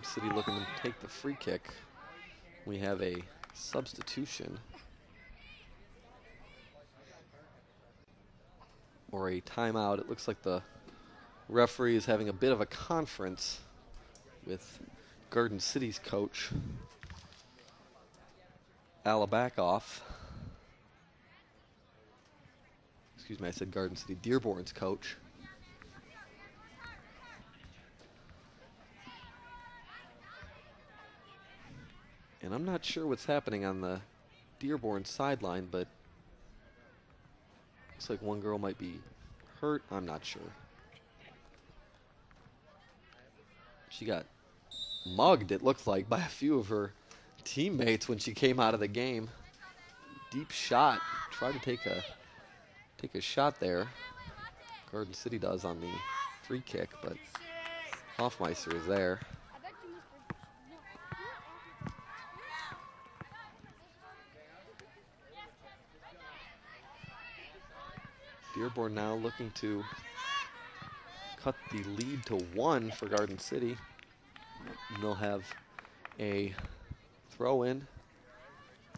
City looking to take the free kick. We have a substitution or a timeout. It looks like the referee is having a bit of a conference with Garden City's coach, Alabakoff. Excuse me, I said Garden City. Dearborn's coach. And I'm not sure what's happening on the Dearborn sideline, but looks like one girl might be hurt. I'm not sure. She got mugged, it looks like, by a few of her teammates when she came out of the game. Deep shot. Tried to take a shot there. Garden City does on the free kick, but Hoffmeister is there. Dearborn now looking to cut the lead to 1 for Garden City. And they'll have a throw in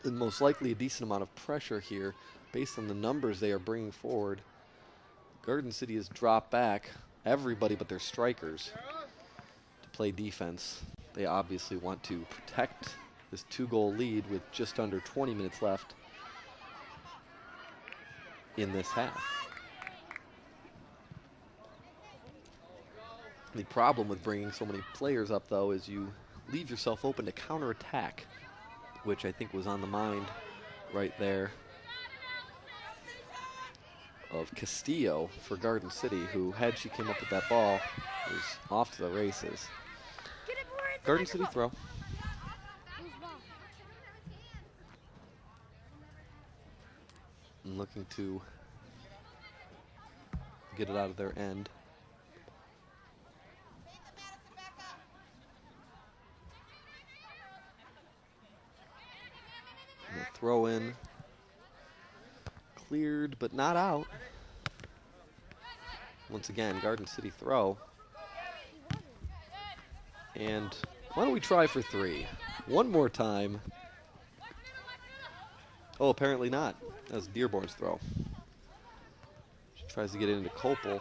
and most likely a decent amount of pressure here based on the numbers they are bringing forward. Garden City has dropped back everybody but their strikers to play defense. They obviously want to protect this 2-goal lead with just under 20 minutes left in this half. The problem with bringing so many players up, though, is you leave yourself open to counterattack, which I think was on the mind right there of Castillo for Garden City, who, had she came up with that ball, was off to the races. Garden City throw. And looking to get it out of their end. Throw in, cleared but not out. Once again, Garden City throw. And why don't we try for 3? One more time. Oh, apparently not. That's Dearborn's throw. She tries to get it into Copel.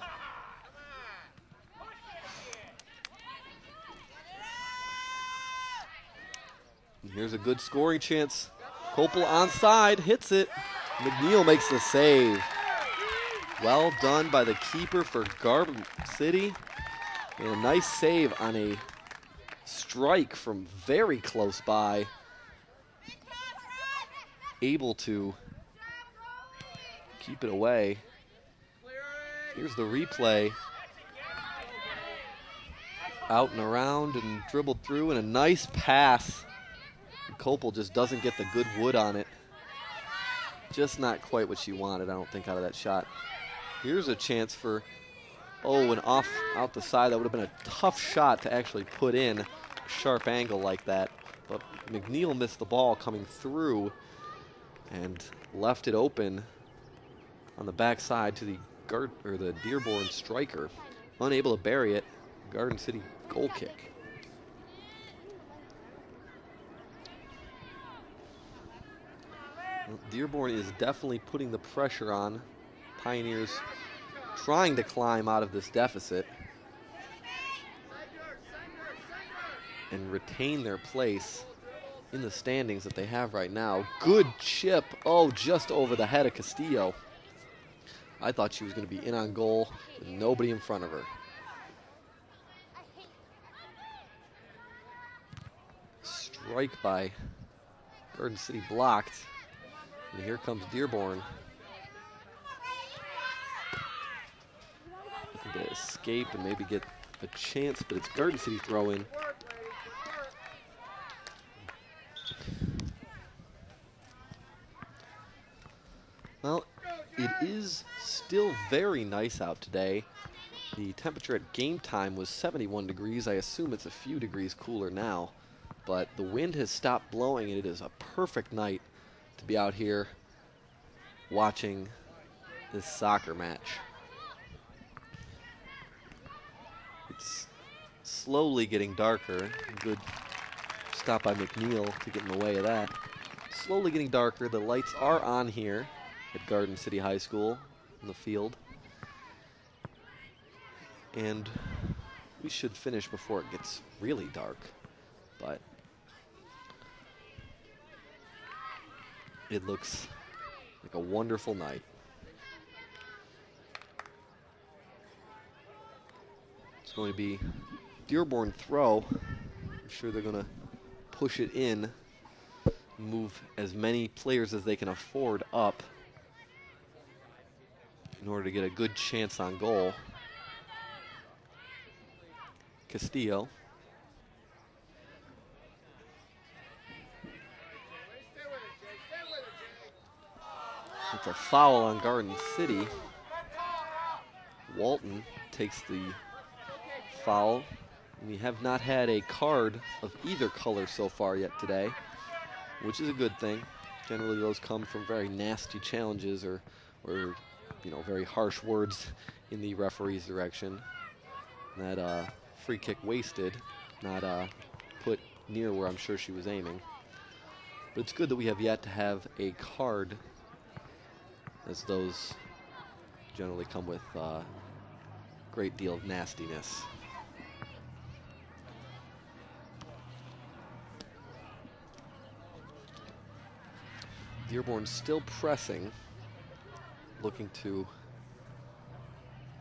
And here's a good scoring chance. Copel onside, hits it. McNeil makes the save. Well done by the keeper for Garden City. And a nice save on a strike from very close by. Able to keep it away. Here's the replay. Out and around and dribbled through, and a nice pass. Copel just doesn't get the good wood on it. Just not quite what she wanted, I don't think, out of that shot. Here's a chance for, and off out the side. That would have been a tough shot to actually put in a sharp angle like that. But McNeil missed the ball coming through and left it open on the backside to the Dearborn striker. Unable to bury it. Garden City goal kick. Dearborn is definitely putting the pressure on. Pioneers trying to climb out of this deficit and retain their place in the standings that they have right now. Good chip. Oh, just over the head of Castillo. I thought she was going to be in on goal with nobody in front of her. Strike by Garden City blocked. And here comes Dearborn. Looking to escape and maybe get a chance, but it's Garden City throw-in. Well, it is still very nice out today. The temperature at game time was 71 degrees. I assume it's a few degrees cooler now, but the wind has stopped blowing, and it is a perfect night to be out here watching this soccer match. It's slowly getting darker. Good stop by McNeil to get in the way of that. Slowly getting darker. The lights are on here at Garden City High School in the field. And we should finish before it gets really dark, but it looks like a wonderful night. It's going to be Dearborn throw. I'm sure they're going to push it in, move as many players as they can afford up in order to get a good chance on goal. Castillo. It's a foul on Garden City. Walton takes the foul We have not had a card of either color so far yet today, which is a good thing. Generally those come from very nasty challenges or very harsh words in the referee's direction. That free kick wasted, not put near where I'm sure she was aiming. But it's good that we have yet to have a card, as those generally come with a great deal of nastiness. Dearborn still pressing, looking to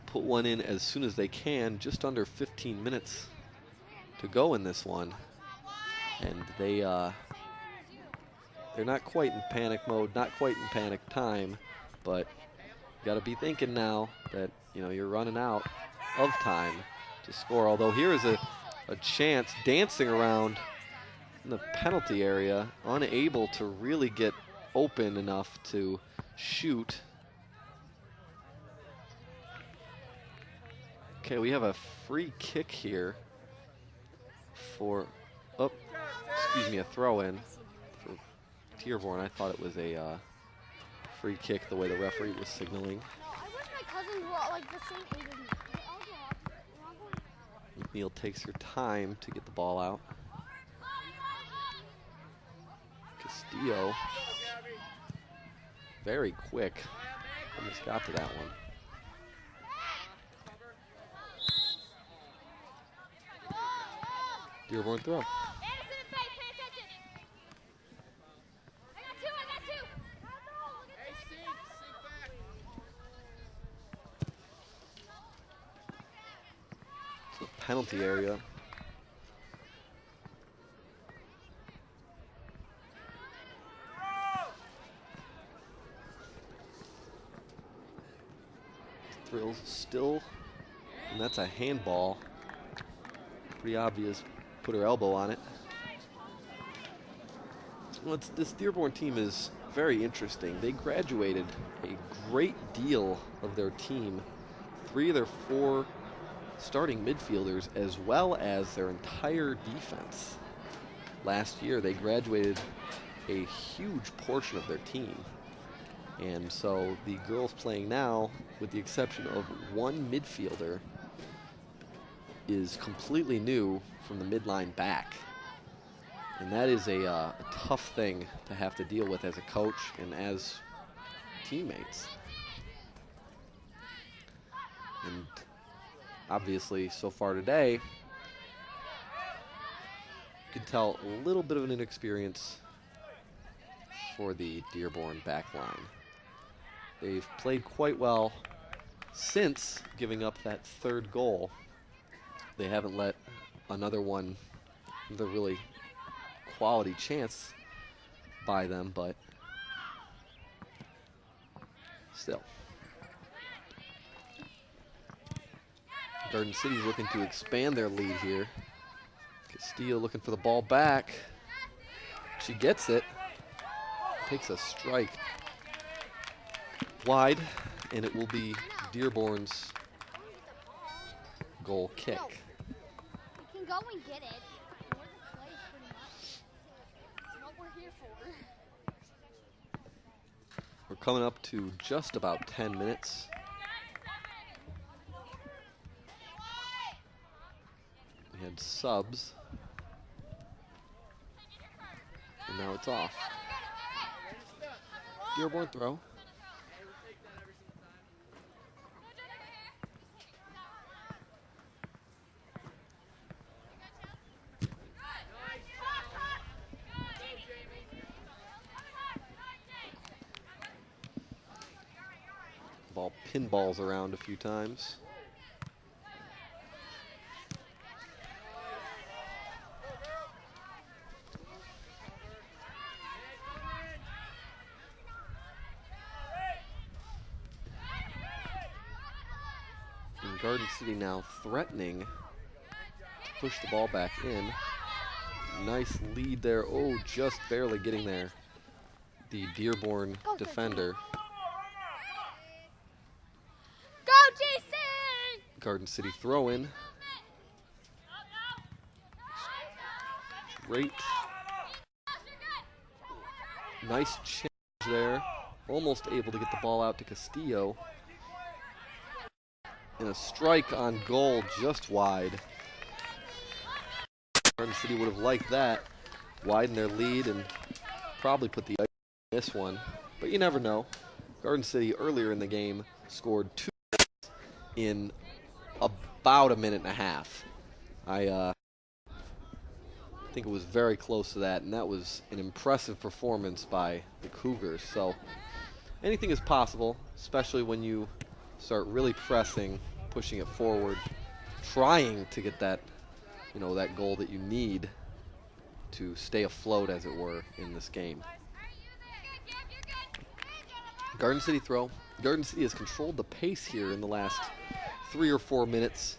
put one in as soon as they can. Just under 15 minutes to go in this one, and they're not quite in panic mode, not quite in panic time, but you got to be thinking now that you're running out of time to score. Although here is a chance, dancing around in the penalty area, unable to really get open enough to shoot. Okay, we have a free kick here for, a throw-in for Dearborn. I thought it was a free kick the way the referee was signaling. I wish my cousins were like the same age as me. McNeil takes her time to get the ball out. Castillo, very quick, almost got to that one. Dearborn throw. So penalty area. Thrills still, and that's a handball. Pretty obvious. Put her elbow on it. Well, this Dearborn team is very interesting. They graduated a great deal of their team, 3 of their 4 starting midfielders, as well as their entire defense. Last year, they graduated a huge portion of their team. And so the girls playing now, with the exception of one midfielder, is completely new from the midline back. And that is a tough thing to have to deal with as a coach and as teammates. And obviously, so far today, you can tell a little bit of an inexperience for the Dearborn back line. They've played quite well since giving up that 3rd goal. They haven't let another really quality chance by them, but still. Garden City's looking to expand their lead here. Castillo looking for the ball back. She gets it. Takes a strike wide, and it will be Dearborn's goal kick. We can go and get it. We're the slaves, pretty much. That's what we're here for. We're coming up to just about 10 minutes. We had subs, and now it's off. Dearborn throw. Ball pinballs around a few times. And Garden City now threatening to push the ball back in. Nice lead there. Oh, just barely getting there. The Dearborn defender. Go, GC! Garden City throw in. great. Nice change there. Almost able to get the ball out to Castillo. And a strike on goal just wide. Garden City would have liked that. Widen their lead and probably put the ice on this one. But you never know. Garden City earlier in the game scored 2 in about a minute and a half. I think it was very close to that, and that was an impressive performance by the Cougars. So anything is possible, especially when you start really pressing, pushing it forward, trying to get that, that goal that you need to stay afloat, as it were, in this game. Garden City throw. Garden City has controlled the pace here in the last 3 or 4 minutes.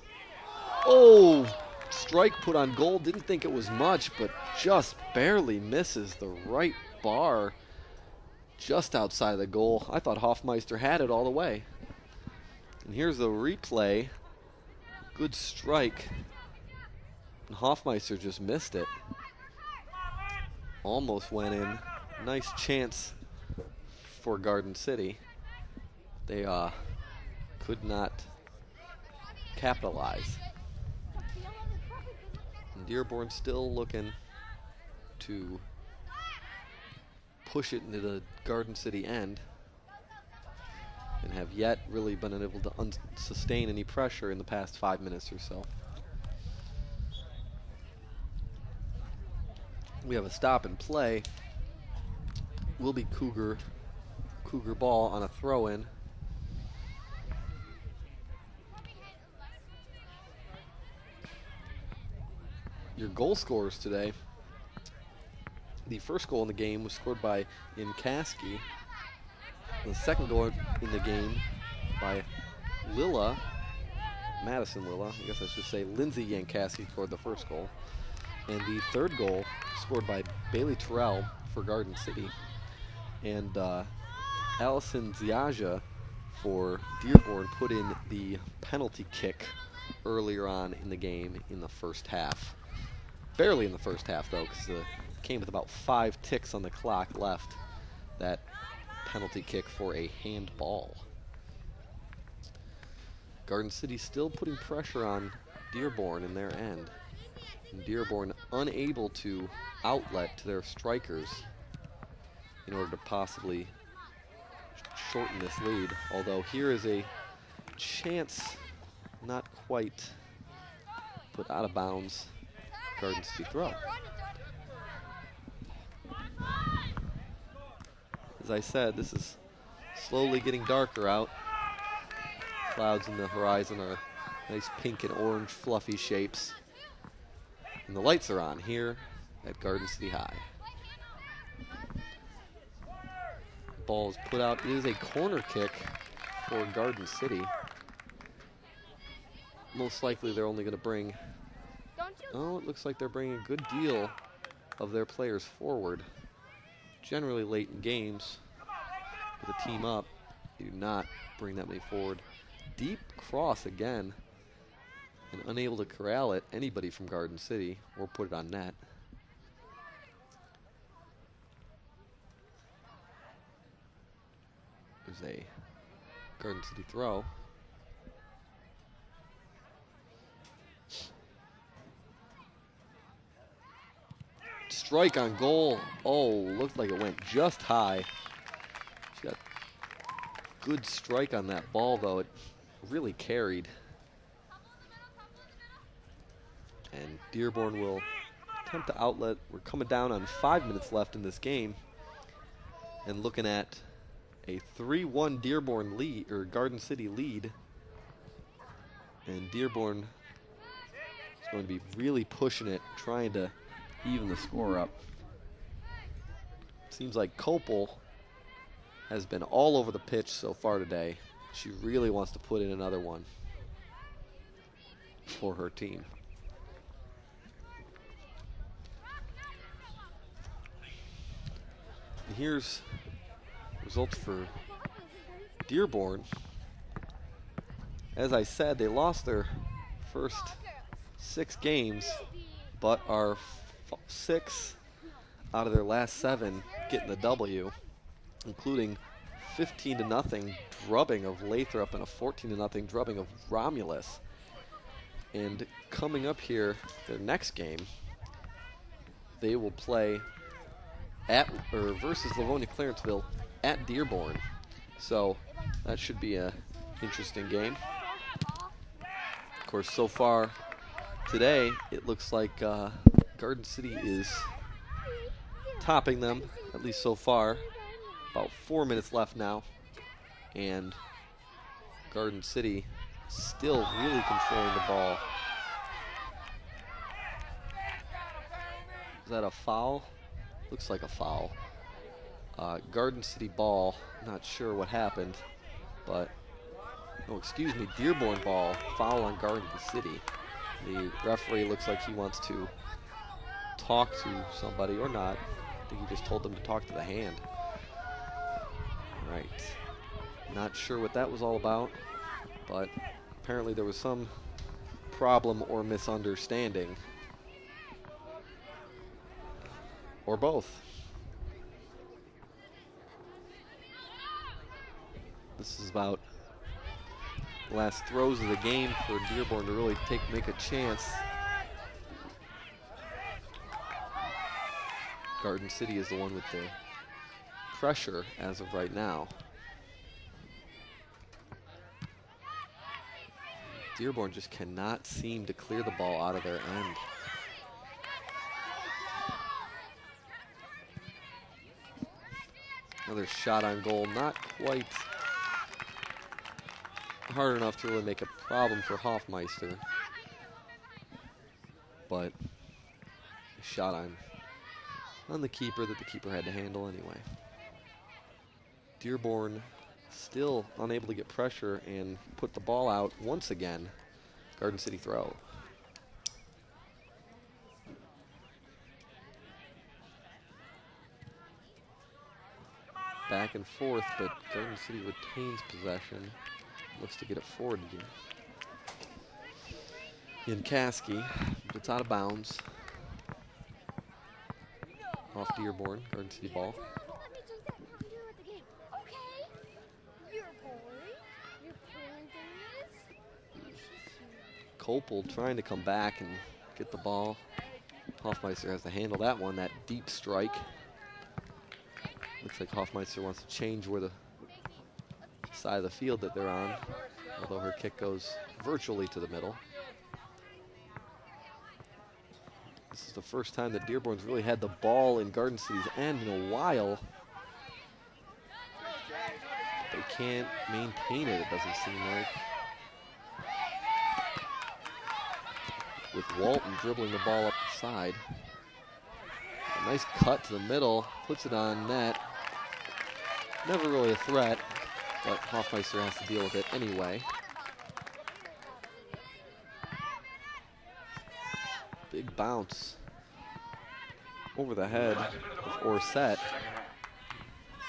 Oh, strike put on goal. Didn't think it was much, but just barely misses the right bar just outside of the goal. I thought Hoffmeister had it all the way. And here's the replay. Good strike. And Hoffmeister just missed it. Almost went in. Nice chance for Garden City. They could not capitalize. And Dearborn still looking to push it into the Garden City end, and have yet really been unable to sustain any pressure in the past 5 minutes or so. We have a stop and play. Will be Cougar ball on a throw-in. Your goal scorers today. The first goal in the game was scored by Inkaski. The second goal in the game by Madison Lilla, I guess I should say Lindsay Yankaski scored the first goal. And the third goal scored by Bailey Terrell for Garden City. And Allison Ziaja for Dearborn put in the penalty kick earlier on in the game in the first half. Barely in the first half, though, because it came with about 5 ticks on the clock left. That penalty kick for a handball. Garden City still putting pressure on Dearborn in their end. And Dearborn unable to outlet to their strikers in order to possibly shorten this lead. Although here is a chance, not quite put out of bounds. Garden City throw. As I said, this is slowly getting darker out. Clouds in the horizon are nice pink and orange fluffy shapes. And the lights are on here at Garden City High. Ball is put out. It is a corner kick for Garden City. Most likely they're only going to bring... Oh, it looks like they're bringing a good deal of their players forward. Generally late in games, with a team up, you do not bring that many forward. Deep cross again, and unable to corral it, anybody from Garden City, or put it on net. There's a Garden City throw. Strike on goal. Oh, looked like it went just high. She got good strike on that ball, though. It really carried. And Dearborn will attempt to outlet. We're coming down on 5 minutes left in this game, and looking at a 3-1 Dearborn lead, or Garden City lead. And Dearborn is going to be really pushing it, trying to even the score up. Seems like Kopel has been all over the pitch so far today. She really wants to put in another one for her team. And here's results for Dearborn. As I said, they lost their first 6 games, but are 6 out of their last 7 getting the W, including 15-0 drubbing of Lathrop and a 14-0 drubbing of Romulus. And coming up here, their next game, they will play versus Livonia Clarenceville at Dearborn. So that should be an interesting game. Of course, so far today, it looks like Garden City is topping them, at least so far. About 4 minutes left now, and Garden City still really controlling the ball. Is that a foul? Looks like a foul. Garden City ball, not sure what happened, but, oh, excuse me, Dearborn ball, foul on Garden City. The referee looks like he wants to talk to somebody, or not. I think he just told them to talk to the hand. Right. Not sure what that was all about, but apparently there was some problem or misunderstanding. Or both. This is about the last throws of the game for Dearborn to really make a chance. Garden City is the one with the pressure as of right now. Dearborn just cannot seem to clear the ball out of their end. Another shot on goal, not quite hard enough to really make a problem for Hoffmeister, but a shot on the keeper that the keeper had to handle anyway. Dearborn still unable to get pressure and put the ball out once again. Garden City throw. Back and forth, but Garden City retains possession. Looks to get it forward in Caskey, but it's out of bounds. Off Dearborn, Garden City ball. Copel trying to come back and get the ball. Hoffmeister has to handle that one, that deep strike. Looks like Hoffmeister wants to change where the side of the field that they're on, although her kick goes virtually to the middle. This is the first time that Dearborn's really had the ball in Garden City's end in a while. They can't maintain it doesn't seem like. With Walton dribbling the ball up the side. A nice cut to the middle, puts it on net. Never really a threat, but Hoffmeister has to deal with it anyway. Big bounce over the head of Orset.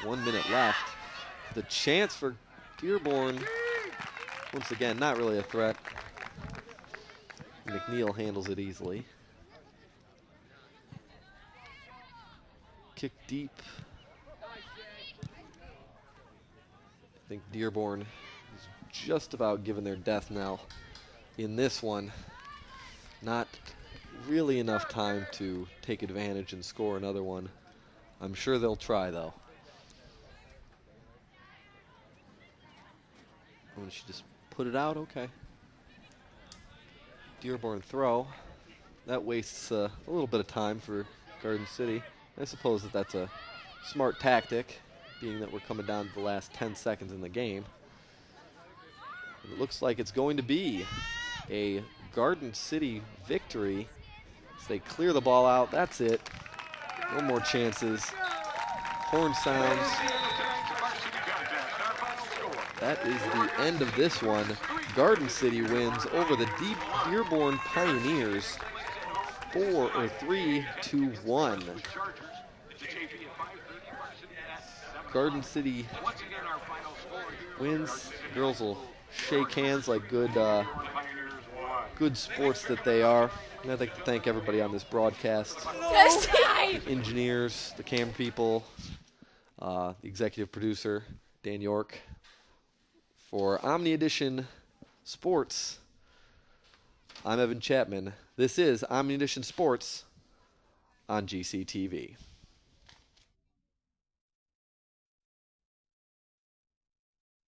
1 minute left. The chance for Dearborn, once again, not really a threat. McNeil handles it easily. Kick deep. I think Dearborn is just about given their death knell in this one. Not really enough time to take advantage and score another one. I'm sure they'll try, though. Oh, she just put it out? Okay. Dearborn throw. That wastes a little bit of time for Garden City. I suppose that's a smart tactic, being that we're coming down to the last 10 seconds in the game. And it looks like it's going to be a Garden City victory. As they clear the ball out, that's it. No more chances. Horn sounds. That is the end of this one. Garden City wins over the Dearborn Pioneers 3-1. Garden City wins. Girls will shake hands like good good sports that they are. And I'd like to thank everybody on this broadcast. Engineers, the camera people, the executive producer, Dan York. For Omni Edition Sports, I'm Evan Chapman. This is Omni Edition Sports on GCTV.